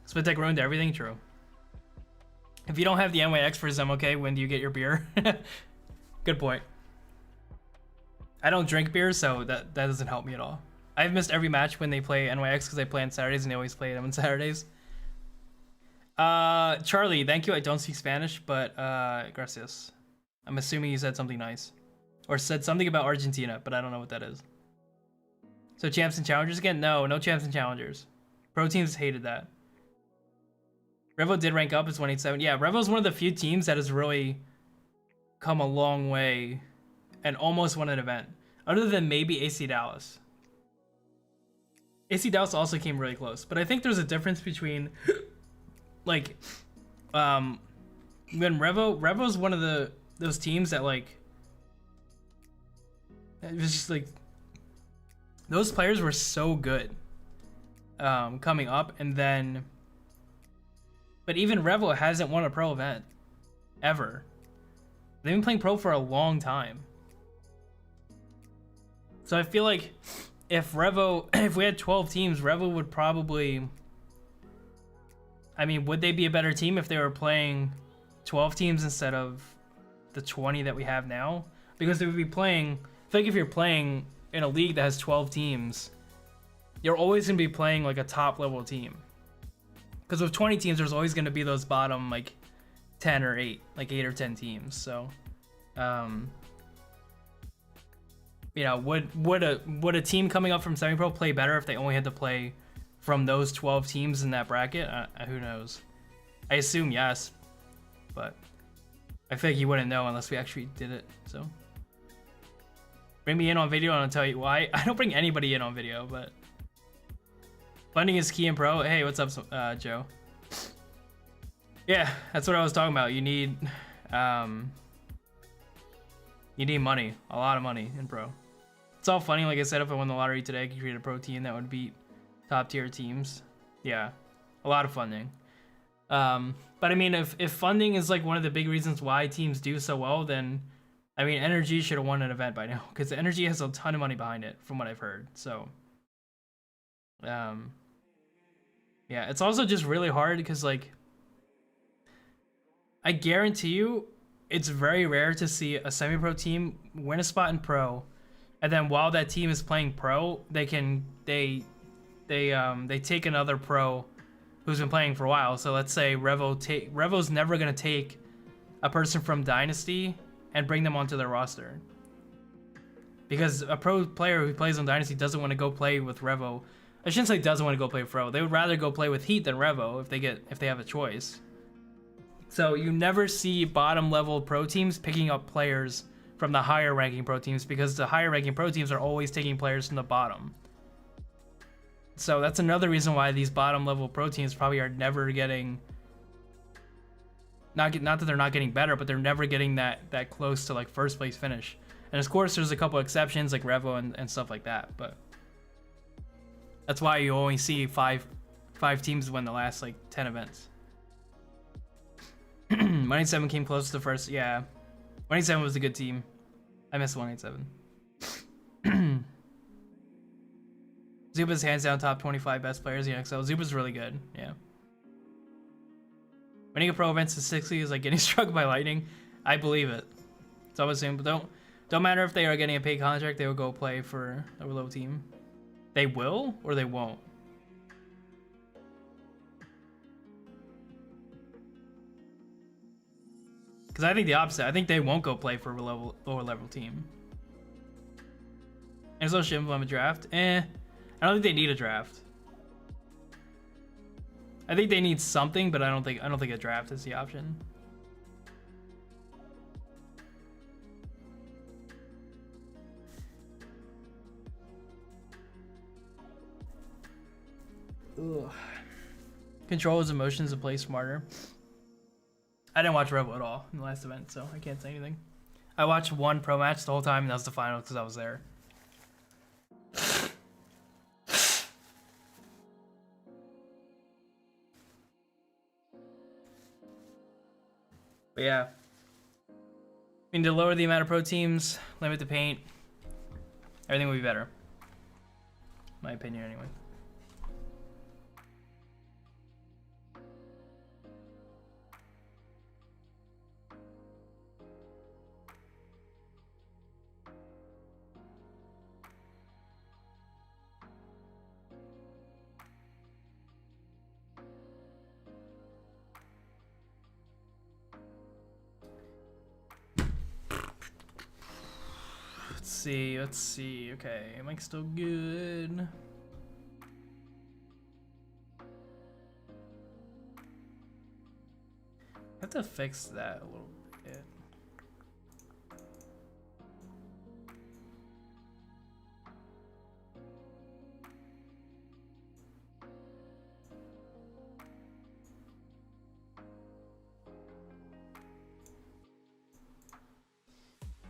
Split tech ruined everything, true. If you don't have the NYX for Zem, okay, when do you get your beer? Good point. I don't drink beer, so that doesn't help me at all. I've missed every match when they play NYX because they play on Saturdays and they always play them on Saturdays. Charlie, thank you. I don't speak Spanish, but gracias. I'm assuming you said something nice. Or said something about Argentina, but I don't know what that is. So champs and challengers again? No champs and challengers. Pro teams hated that. Revo did rank up as 187. Yeah, Revo's one of the few teams that has really come a long way and almost won an event. Other than maybe AC Dallas. AC Dallas also came really close. But I think there's a difference between, like, when Revo's one of those teams that, like, it was just like, those players were so good coming up, and then, but even Revo hasn't won a pro event ever. They've been playing pro for a long time. So I feel like if we had 12 teams, Revo would probably, I mean, would they be a better team if they were playing 12 teams instead of the 20 that we have now? Because they would be playing, I feel like if you're playing in a league that has 12 teams, you're always going to be playing like a top level team. Because with 20 teams, there's always going to be those bottom like 10 or 8, like 8 or 10 teams. So, you know, would a team coming up from semi-pro play better if they only had to play from those 12 teams in that bracket? Who knows? I assume yes, but I feel like you wouldn't know unless we actually did it. So bring me in on video and I'll tell you why. I don't bring anybody in on video, but funding is key in pro. Hey, what's up, Joe? Yeah, that's what I was talking about. You need money, a lot of money in pro. It's all funny. Like I said, if I won the lottery today, I could create a pro team that would beat top tier teams. Yeah, a lot of funding. But I mean, if funding is like one of the big reasons why teams do so well, then I mean, NRG should have won an event by now because NRG has a ton of money behind it, from what I've heard. So, yeah, it's also just really hard because, like, I guarantee you, it's very rare to see a semi-pro team win a spot in pro, and then while that team is playing pro, they take another pro who's been playing for a while. So let's say Revo's never gonna take a person from Dynasty and bring them onto their roster, because a pro player who plays on Dynasty doesn't want to go play with Revo. I shouldn't say doesn't want to go play with Revo. They would rather go play with Heat than Revo if they have a choice. So you never see bottom level pro teams picking up players from the higher ranking pro teams, because the higher ranking pro teams are always taking players from the bottom. So that's another reason why these bottom level pro teams probably are never getting, not that they're not getting better, but they're never getting that close to like first place finish. And of course there's a couple exceptions like Revo and stuff like that, but that's why you only see five teams win the last like 10 events. 187 came close to the first. Yeah, 187 was a good team. I missed 187. Zuba's hands down top 25 best players in NXL. Zuba's really good. Yeah. Winning a pro event to 60 is like getting struck by lightning. I believe it. It's always the same. But don't matter if they are getting a paid contract. They will go play for a low team. They will or they won't. Because I think the opposite. I think they won't go play for a lower level team. And so should implement a draft. I don't think they need a draft. I think they need something, but I don't think a draft is the option. Ugh. Control his emotions and play smarter. I didn't watch Rebel at all in the last event, so I can't say anything. I watched one pro match the whole time, and that was the final because I was there. But yeah. I mean, to lower the amount of pro teams, limit the paint, everything will be better. My opinion, anyway. Let's see. Okay, mic's still good. I have to fix that a little bit.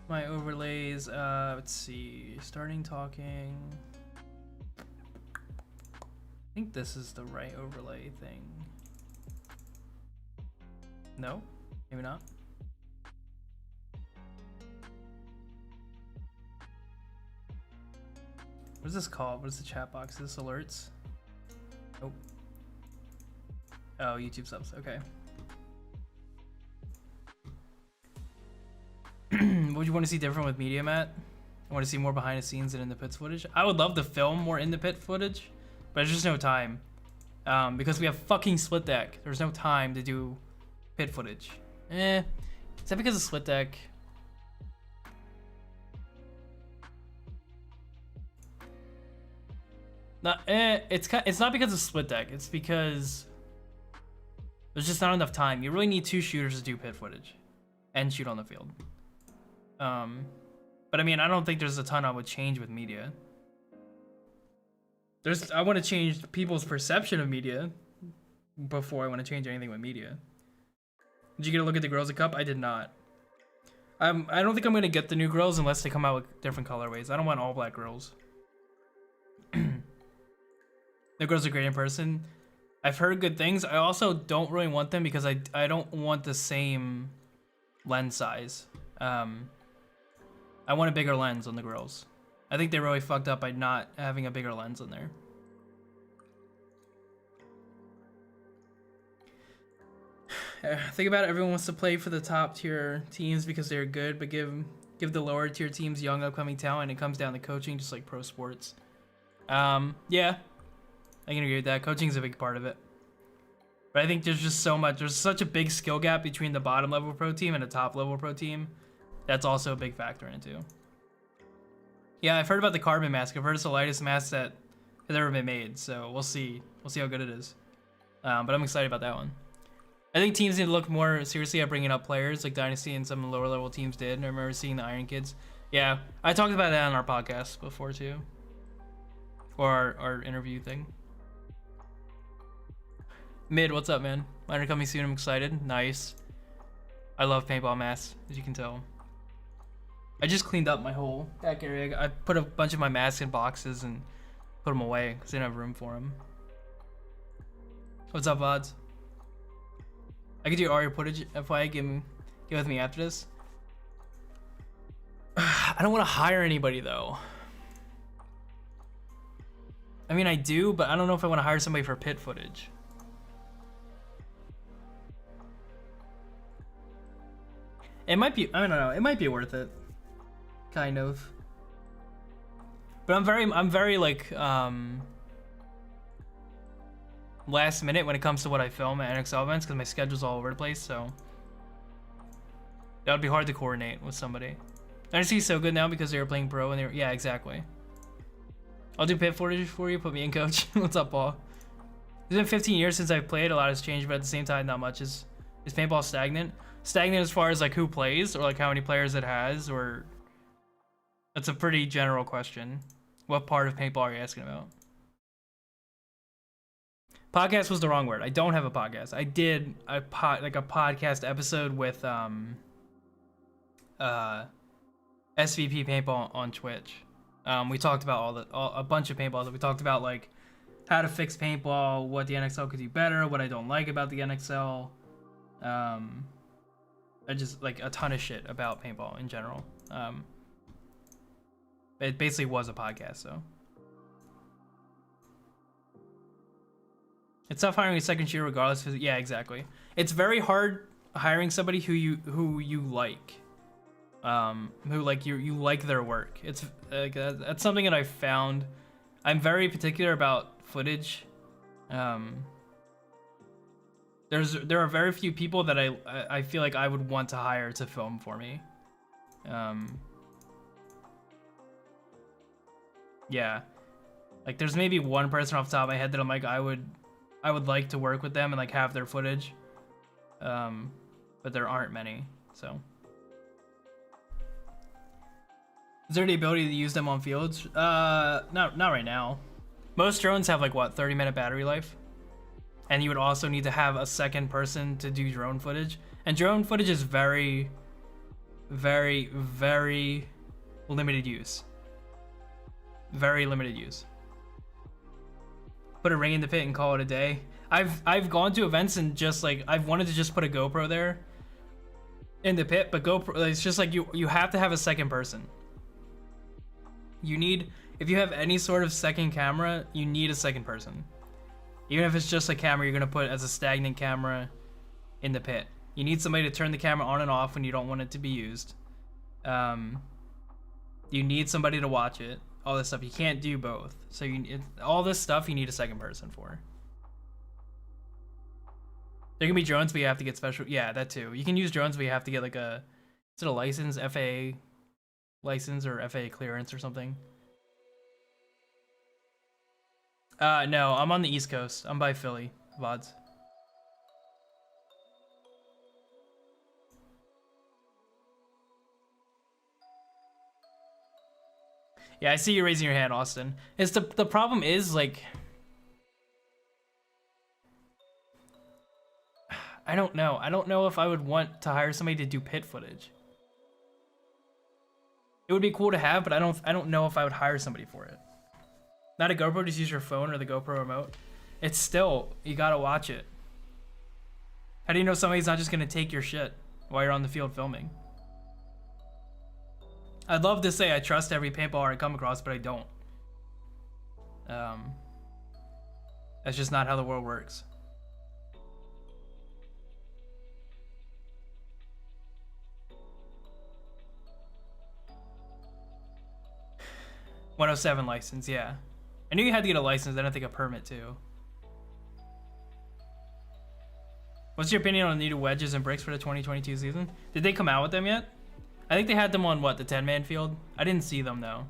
My overlays, let's see, starting talking. I think this is the right overlay thing. No, maybe not. What is this called? What is the chat box? Is this alerts? Nope. Oh, YouTube subs, okay. What would you want to see different with media, Matt? I want to see more behind the scenes and in the pits footage. I would love to film more in the pit footage, but there's just no time. Because we have fucking split deck. There's no time to do pit footage. Is that because of split deck? It's not because of split deck. It's because there's just not enough time. You really need two shooters to do pit footage and shoot on the field. But I mean, I don't think there's a ton I would change with media. I want to change people's perception of media before I want to change anything with media. Did you get a look at the Girls Cup? I did not. I don't think I'm gonna get the new girls unless they come out with different colorways. I don't want all black girls. The girls are great in person. I've heard good things. I also don't really want them because I don't want the same lens size. I want a bigger lens on the girls. I think they really fucked up by not having a bigger lens on there. Think about it, everyone wants to play for the top tier teams because they're good, but give the lower tier teams young upcoming talent. It comes down to coaching, just like pro sports. Yeah, I can agree with that. Coaching is a big part of it. But I think there's such a big skill gap between the bottom level pro team and a top level pro team. That's also a big factor in it too. Yeah, I've heard about the carbon mask. I've heard it's the lightest mask that has ever been made. So we'll see. We'll see how good it is. But I'm excited about that one. I think teams need to look more seriously at bringing up players like Dynasty and some lower level teams did. I remember seeing the Iron Kids. Yeah, I talked about that on our podcast before too. Or our interview thing. Mid, what's up, man? Mine are coming soon. I'm excited. Nice. I love paintball masks, as you can tell. I just cleaned up my whole back area. I put a bunch of my masks in boxes and put them away because I didn't have room for them. What's up, VODs? I could do Aria footage FYI, get with me after this. I don't want to hire anybody though. I mean, I do, but I don't know if I want to hire somebody for pit footage. It might be, I don't know, it might be worth it. Kind of. But I'm very like, last minute when it comes to what I film at NXL events because my schedule's all over the place, so that would be hard to coordinate with somebody. Dynasty is so good now because they were playing pro and they were, yeah, exactly. I'll do pit footage for you, put me in, coach. What's up, Paul? It's been 15 years since I've played, a lot has changed, but at the same time, not much. Is paintball stagnant? Stagnant as far as like who plays or like how many players it has, or that's a pretty general question. What part of paintball are you asking about? Podcast was the wrong word. I don't have a podcast. I did a podcast episode with SVP Paintball on Twitch. We talked about a bunch of paintballs. We talked about like how to fix paintball, what the NXL could do better, what I don't like about the NXL. I just like a ton of shit about paintball in general. It basically was a podcast, so. It's tough hiring a second shooter regardless. Yeah, exactly. It's very hard hiring somebody who you like, who like you like their work. It's like that's something that I found. I'm very particular about footage. There are very few people that I feel like I would want to hire to film for me. Yeah, like there's maybe one person off the top of my head that I'm like I would like to work with them and like have their footage, but there aren't many. So, is there the ability to use them on fields? Not right now. Most drones have like what 30-minute battery life, and you would also need to have a second person to do drone footage. And drone footage is very, very, very limited use. Very limited use. Put a ring in the pit and call it a day. I've gone to events and just like I've wanted to just put a GoPro there in the pit, but GoPro, it's just like you have to have a second person. You need, if you have any sort of second camera, you need a second person. Even if it's just a camera you're gonna put as a stagnant camera in the pit. You need somebody to turn the camera on and off when you don't want it to be used. You need somebody to watch it. All this stuff, you can't do both. So all this stuff you need a second person for. There can be drones, but you have to get special. Yeah, that too. You can use drones, but you have to get like is it a license, FAA license or FAA clearance or something? No, I'm on the East Coast. I'm by Philly, VODs. Yeah, I see you raising your hand, Austin. It's the problem is like I don't know. I don't know if I would want to hire somebody to do pit footage. It would be cool to have, but I don't know if I would hire somebody for it. Not a GoPro, just use your phone or the GoPro remote. It's still, you gotta watch it. How do you know somebody's not just gonna take your shit while you're on the field filming? I'd love to say I trust every paintballer I come across, but I don't. That's just not how the world works. .107 license, yeah. I knew you had to get a license, then I think a permit too. What's your opinion on the new wedges and bricks for the 2022 season? Did they come out with them yet? I think they had them on what, the 10-man field? I didn't see them though.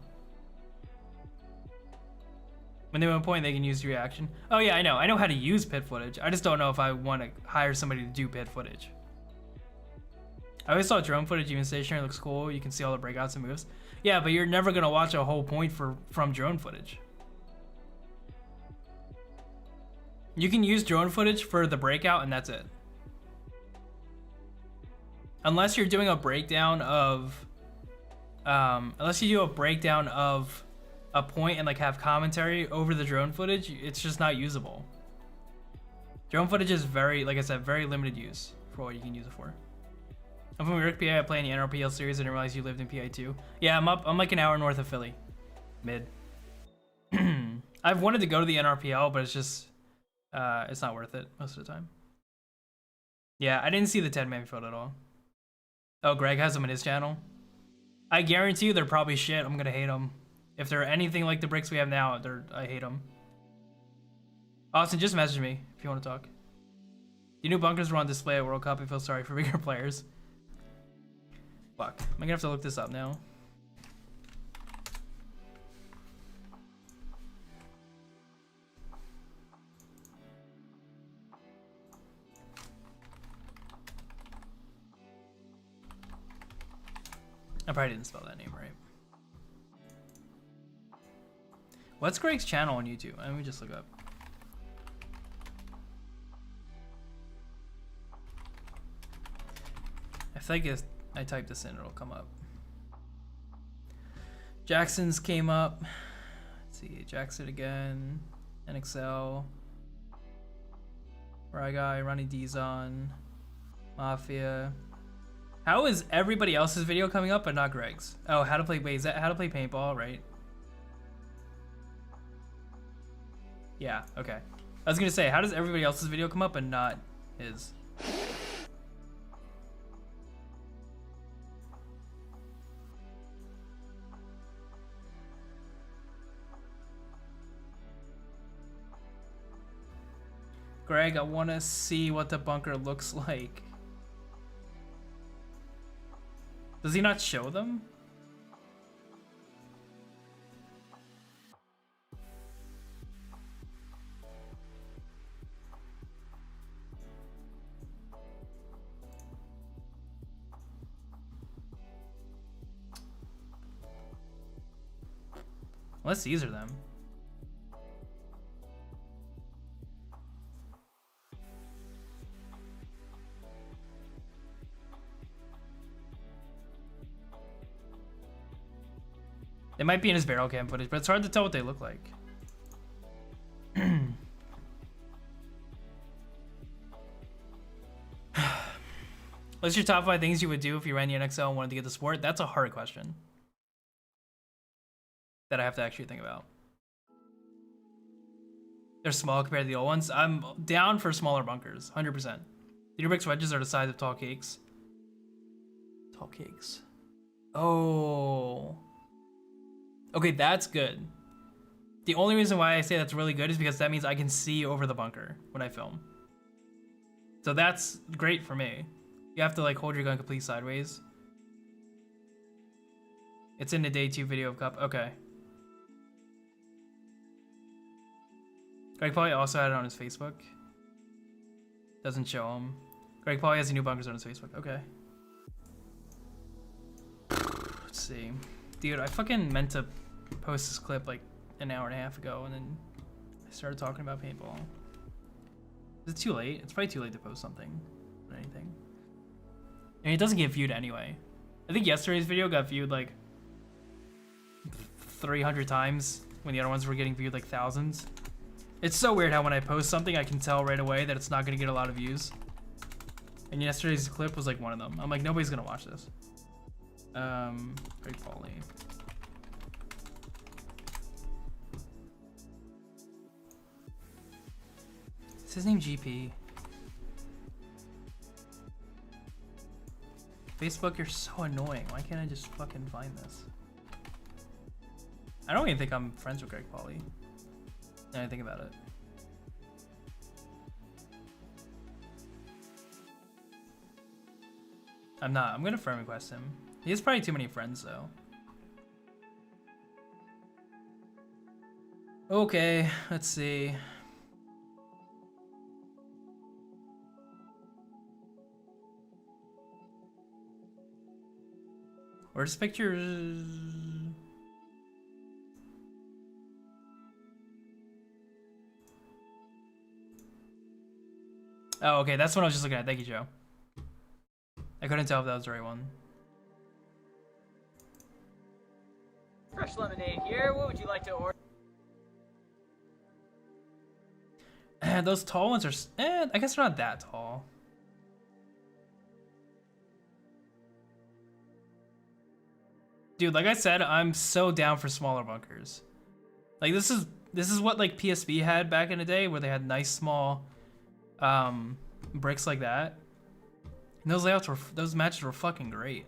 When they went point, they can use reaction. Oh yeah, I know how to use pit footage. I just don't know if I want to hire somebody to do pit footage. I always thought drone footage, even stationary, looks cool. You can see all the breakouts and moves. Yeah, but you're never gonna watch a whole point from drone footage. You can use drone footage for the breakout and that's it. Unless you're doing a breakdown of, unless you do a breakdown of a point and like have commentary over the drone footage, it's just not usable. Drone footage is very, like I said, very limited use. for what you can use it for. I'm from York, PA. I play in the NRPL series. I didn't realize you lived in PA too. Yeah, I'm like an hour north of Philly. Mid. I've wanted to go to the NRPL, but it's just, it's not worth it most of the time. Yeah, I didn't see the 10-man field at all. Oh, Greg has them in his channel. I guarantee you they're probably shit. I'm gonna hate them. If they're anything like the bricks we have now, I hate them. Austin, just message me if you want to talk. The new bunkers were on display at World Cup. I feel sorry for bigger players. Fuck. I'm gonna have to look this up now. I probably didn't spell that name right. What's Greg's channel on YouTube? Let me just look up. I feel like if I type this in, it'll come up. Jackson's came up. Let's see, Jackson again. NXL. Right guy, Ronnie D's on. Mafia. How is everybody else's video coming up but not Greg's? Oh, how to play, wait, is that how to play paintball, right? Yeah, okay. I was gonna say, how does everybody else's video come up but not his? Greg, I wanna see what the bunker looks like. Does he not show them? Unless these are them. They might be in his barrel cam footage, but it's hard to tell what they look like. What's your top 5 things you would do if you ran the NXL and wanted to get the sport? That's a hard question that I have to actually think about. They're small compared to the old ones. I'm down for smaller bunkers, 100%. The Bricks wedges are the size of tall cakes. Tall cakes. Oh. Okay, that's good. The only reason why I say that's really good is because that means I can see over the bunker when I film. So that's great for me. You have to like hold your gun completely sideways. It's in the day 2 video of Cup. Okay. Greg Pauly also had it on his Facebook. Doesn't show him. Greg Pauly has the new bunkers on his Facebook. Okay. Let's see. Dude, I fucking meant to post this clip like an hour and a half ago, and then I started talking about paintball. Is it too late? It's probably too late to post something or anything. And it doesn't get viewed anyway. I think yesterday's video got viewed like 300 times when the other ones were getting viewed like thousands. It's so weird how when I post something, I can tell right away that it's not gonna get a lot of views. And yesterday's clip was like one of them. I'm like, nobody's gonna watch this. Greg Pauly. Is his name GP? Facebook, you're so annoying. Why can't I just fucking find this? I don't even think I'm friends with Greg Pauly. Now I think about it. I'm not. I'm gonna friend request him. He has probably too many friends though. Okay, let's see. Where's pictures? Oh, okay, that's what I was just looking at. Thank you, Joe. I couldn't tell if that was the right one. Fresh lemonade here. What would you like to order? Those tall ones are, I guess they're not that tall. Dude, like I said, I'm so down for smaller bunkers. Like this is what like PSV had back in the day, where they had nice small bricks like that. And those matches were fucking great.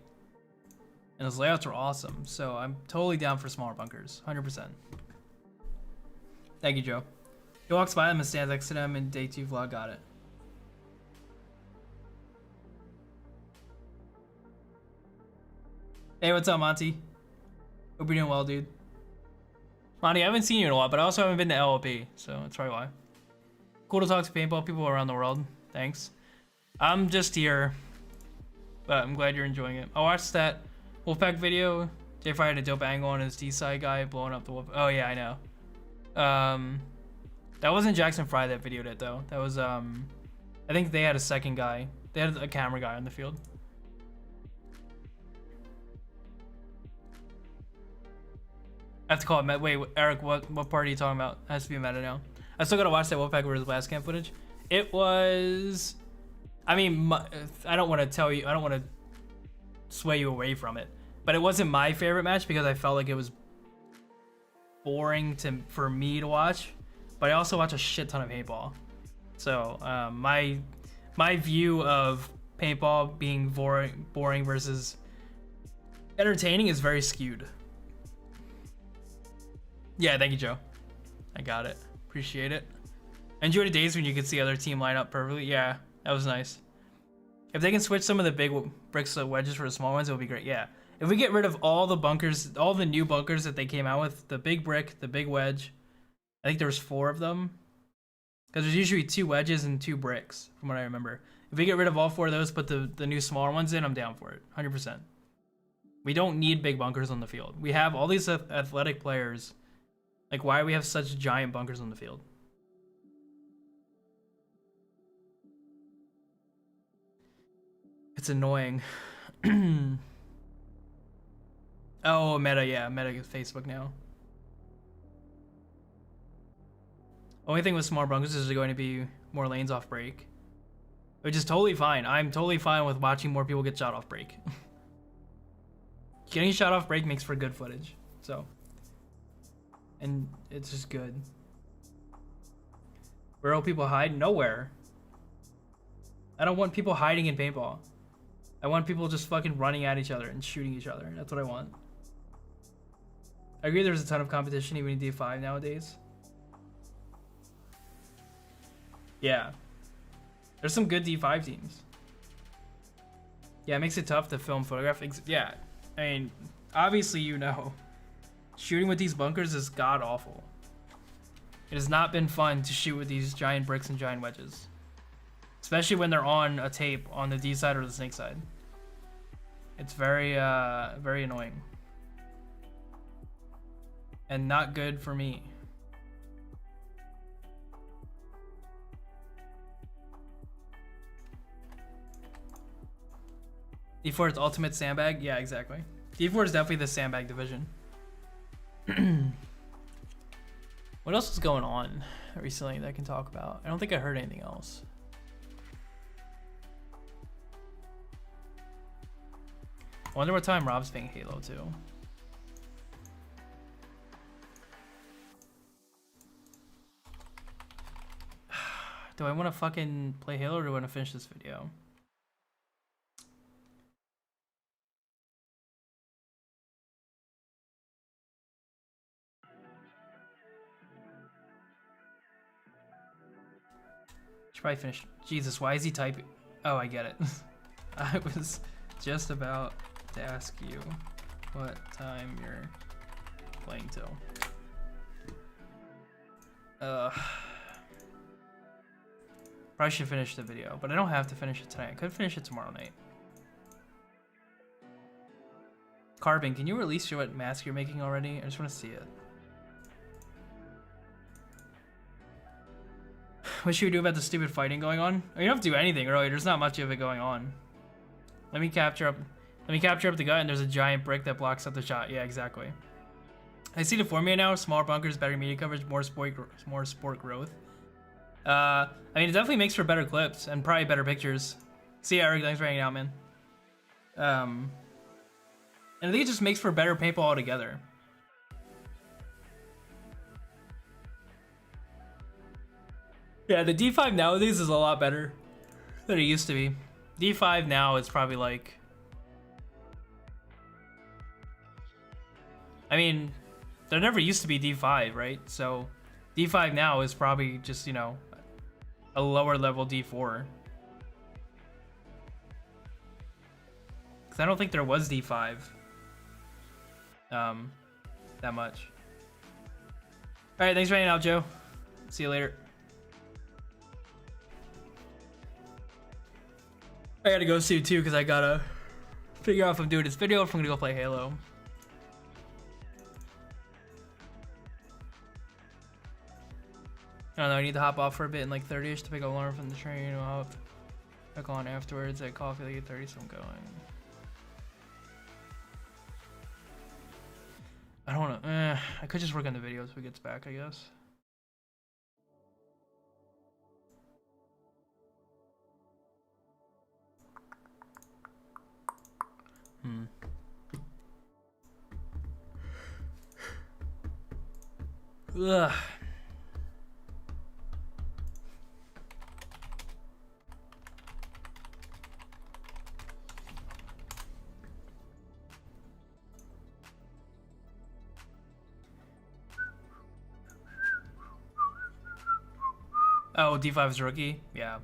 And those layouts were awesome. So I'm totally down for smaller bunkers, 100%. Thank you, Joe. He walks by them and stands next to them in day 2 vlog. Got it. Hey, what's up, Monty? Hope you're doing well, dude. Monty, I haven't seen you in a while, but I also haven't been to LLP, so that's probably why. Cool to talk to paintball people around the world. Thanks. I'm just here, but I'm glad you're enjoying it. I watched that Wolfpack video. J-Fire had a dope angle on his D-side guy blowing up the Wolf. Oh yeah, I know. That wasn't Jackson Fry that videoed it though. That was I think they had a second guy. They had a camera guy on the field. I have to call it. Wait, Eric, what part are you talking about? It has to be meta now. I still gotta watch that Wolfpack versus Blast Camp footage. It was, I mean, I don't want to tell you, I don't want to sway you away from it, but it wasn't my favorite match because I felt like it was boring for me to watch. But I also watch a shit ton of paintball, so my view of paintball being boring versus entertaining is very skewed. Yeah, thank you, Joe. I got it. Appreciate it. Enjoy the days when you could see other team line up perfectly. Yeah, that was nice. If they can switch some of the big bricks to wedges for the small ones, it would be great. Yeah. If we get rid of all the bunkers, all the new bunkers that they came out with, the big brick, the big wedge, I think there was 4 of them. Because there's usually 2 wedges and 2 bricks, from what I remember. If we get rid of all 4 of those, put the new smaller ones in, I'm down for it. 100%. We don't need big bunkers on the field. We have all these athletic players. Like, why do we have such giant bunkers on the field? It's annoying. Oh, Meta, yeah. Meta is Facebook now. Only thing with small bunkers is there's going to be more lanes off break. Which is totally fine. I'm totally fine with watching more people get shot off break. Getting shot off break makes for good footage. So... and it's just good. Where will people hide? Nowhere. I don't want people hiding in paintball. I want people just fucking running at each other and shooting each other. That's what I want. I agree there's a ton of competition even in D5 nowadays. Yeah. There's some good D5 teams. Yeah, it makes it tough to film photograph. Yeah. I mean, obviously you know. Shooting with these bunkers is god awful. It has not been fun to shoot with these giant bricks and giant wedges. Especially when they're on a tape on the D side or the snake side. It's very annoying. And not good for me. D4 is ultimate sandbag? Yeah, exactly. D4 is definitely the sandbag division. What else is going on recently that I can talk about? I don't think I heard anything else. I wonder what time Rob's playing Halo 2. Do I want to fucking play Halo or do I want to finish this video? Should probably finish. Jesus, why is he typing? Oh, I get it. I was just about to ask you what time you're playing till. Probably should finish the video, but I don't have to finish it tonight. I could finish it tomorrow night. Carbon, can you release what mask you're making already? I just want to see it. What should we do about the stupid fighting going on? Oh, you don't have to do anything really. There's not much of it going on. Let me capture up the guy, and there's a giant brick that blocks up the shot. Yeah, exactly. I see the formula now. Smaller bunkers, better media coverage, more sport growth. I mean, it definitely makes for better clips and probably better pictures. See ya, Eric. Thanks for hanging out, man. And I think it just makes for better paintball altogether. Yeah, the D5 nowadays is a lot better than it used to be. D5 now is probably like... I mean, there never used to be D5, right? So D5 now is probably just, you know, a lower level D4. Because I don't think there was D5 that much. Alright, thanks for hanging out, Joe. See you later. I gotta go soon too, because I gotta figure out if I'm doing this video or if I'm gonna go play Halo. I don't know, I need to hop off for a bit in like 30ish to pick up Lauren from the train. I'll hop back on afterwards at coffee like 8:30, so I'm going. I don't wanna, I could just work on the video until he gets back, I guess. Ugh. Oh, D5's rookie? Yeah.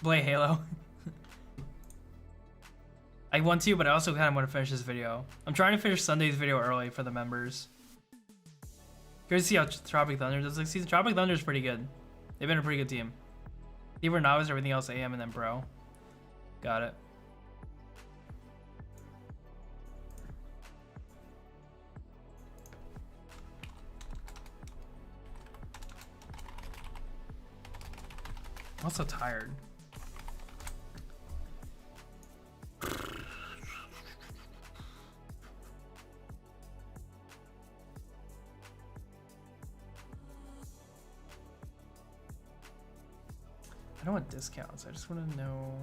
Play Halo. I want to, but I also kind of want to finish this video. I'm trying to finish Sunday's video early for the members. Curious to see how Tropic Thunder does. Like, see, Tropic Thunder is pretty good. They've been a pretty good team. They were novice, everything else AM, and then pro. Got it. I'm also tired. I don't want discounts. I just want to know.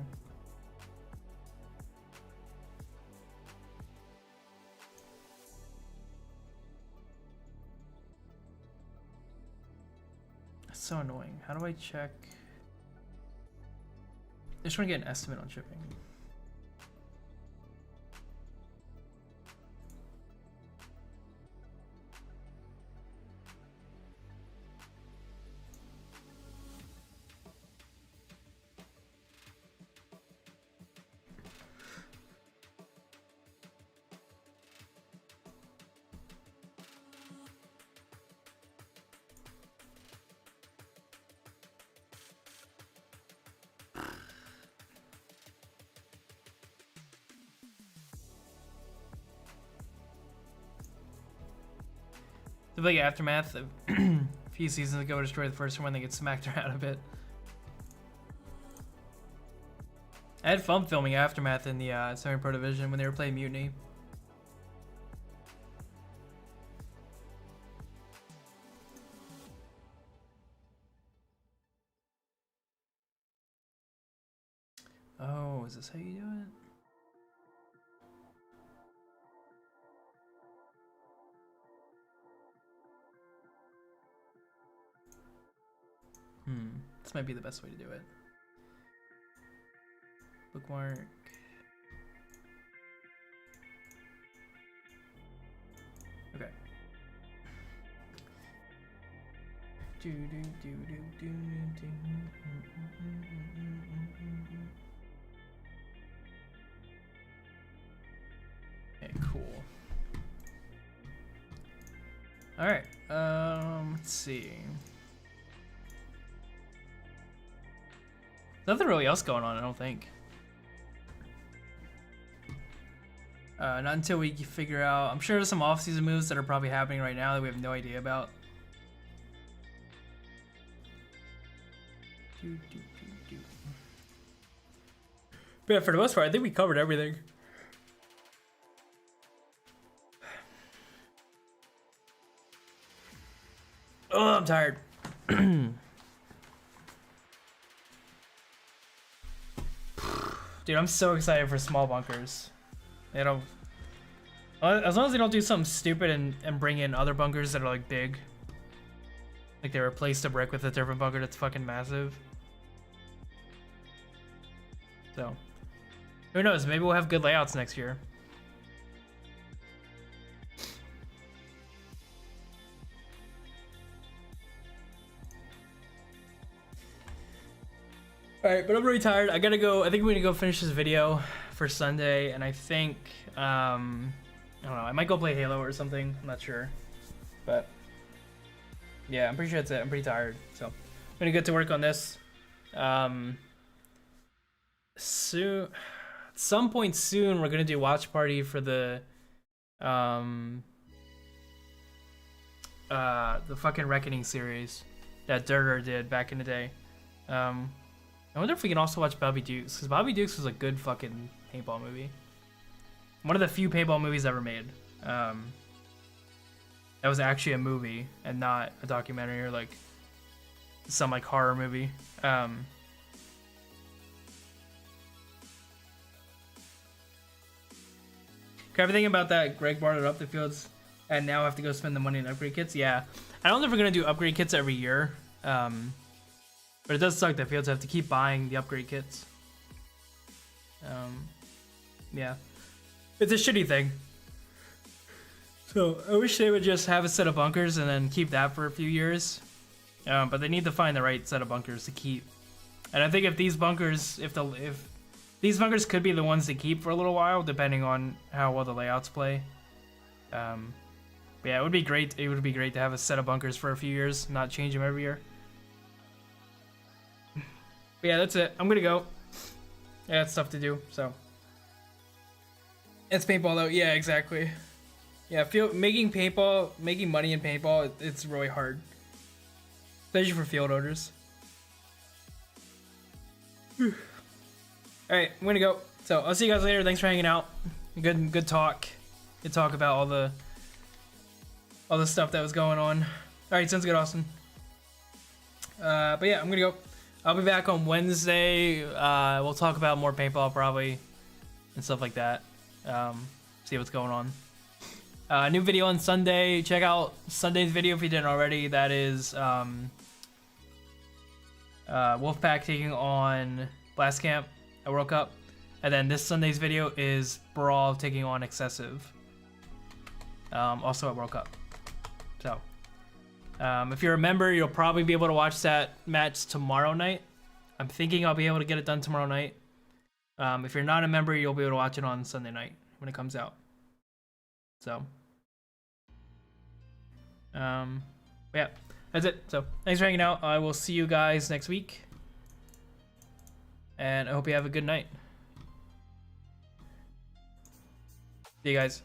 It's so annoying. How do I check? I just want to get an estimate on shipping. The big aftermath of a few seasons ago destroyed the first one, they get smacked around a bit. I had fun filming Aftermath in the semi-pro division when they were playing Mutiny. Oh, is this how you do it? This might be the best way to do it. Bookmark. Okay. Okay, cool. All right. Let's see. Nothing really else going on, I don't think. Not until we figure out. I'm sure there's some off-season moves that are probably happening right now that we have no idea about. But yeah, for the most part, I think we covered everything. Oh, I'm tired. Dude, I'm so excited for small bunkers. As long as they don't do something stupid and bring in other bunkers that are like big. Like they replaced a brick with a different bunker that's fucking massive. So, who knows? Maybe we'll have good layouts next year. Alright, but I'm really tired. I gotta go. I think we're gonna go finish this video for Sunday, and I think, I don't know, I might go play Halo or something. I'm not sure. But, yeah, I'm pretty sure that's it. I'm pretty tired. So, I'm gonna get to work on this. Soon, at some point soon, we're gonna do watch party for the fucking Reckoning series that Durder did back in the day. I wonder if we can also watch Bobby Dukes, because Bobby Dukes was a good fucking paintball movie. One of the few paintball movies ever made. That was actually a movie and not a documentary or like some like horror movie. Everything about that, Greg bartered up the fields and now have to go spend the money on upgrade kits. Yeah, I don't know if we're gonna do upgrade kits every year, but it does suck that fields have to keep buying the upgrade kits. Yeah, it's a shitty thing. So I wish they would just have a set of bunkers and then keep that for a few years, but they need to find the right set of bunkers to keep. And I think if these bunkers, if these bunkers could be the ones to keep for a little while, depending on how well the layouts play. But yeah, it would be great. It would be great to have a set of bunkers for a few years, not change them every year. But yeah, that's it. I'm gonna go. I got stuff to do, so. It's paintball though. Yeah, exactly. Yeah, making money in paintball, it's really hard, especially for field orders. Alright, I'm gonna go. So I'll see you guys later. Thanks for hanging out. Good talk. Good talk about all the stuff that was going on. Alright, sounds good, Austin. But yeah, I'm gonna go. I'll be back on Wednesday. We'll talk about more paintball probably and stuff like that. See what's going on. New video on Sunday. Check out Sunday's video if you didn't already. That is Wolfpack taking on Blast Camp at World Cup, and then this Sunday's video is Brawl taking on Excessive, also at World Cup. So if you're a member, you'll probably be able to watch that match tomorrow night. I'm thinking I'll be able to get it done tomorrow night. If you're not a member, you'll be able to watch it on Sunday night when it comes out. So yeah, that's it. So thanks for hanging out. I will see you guys next week, and I hope you have a good night. See you guys.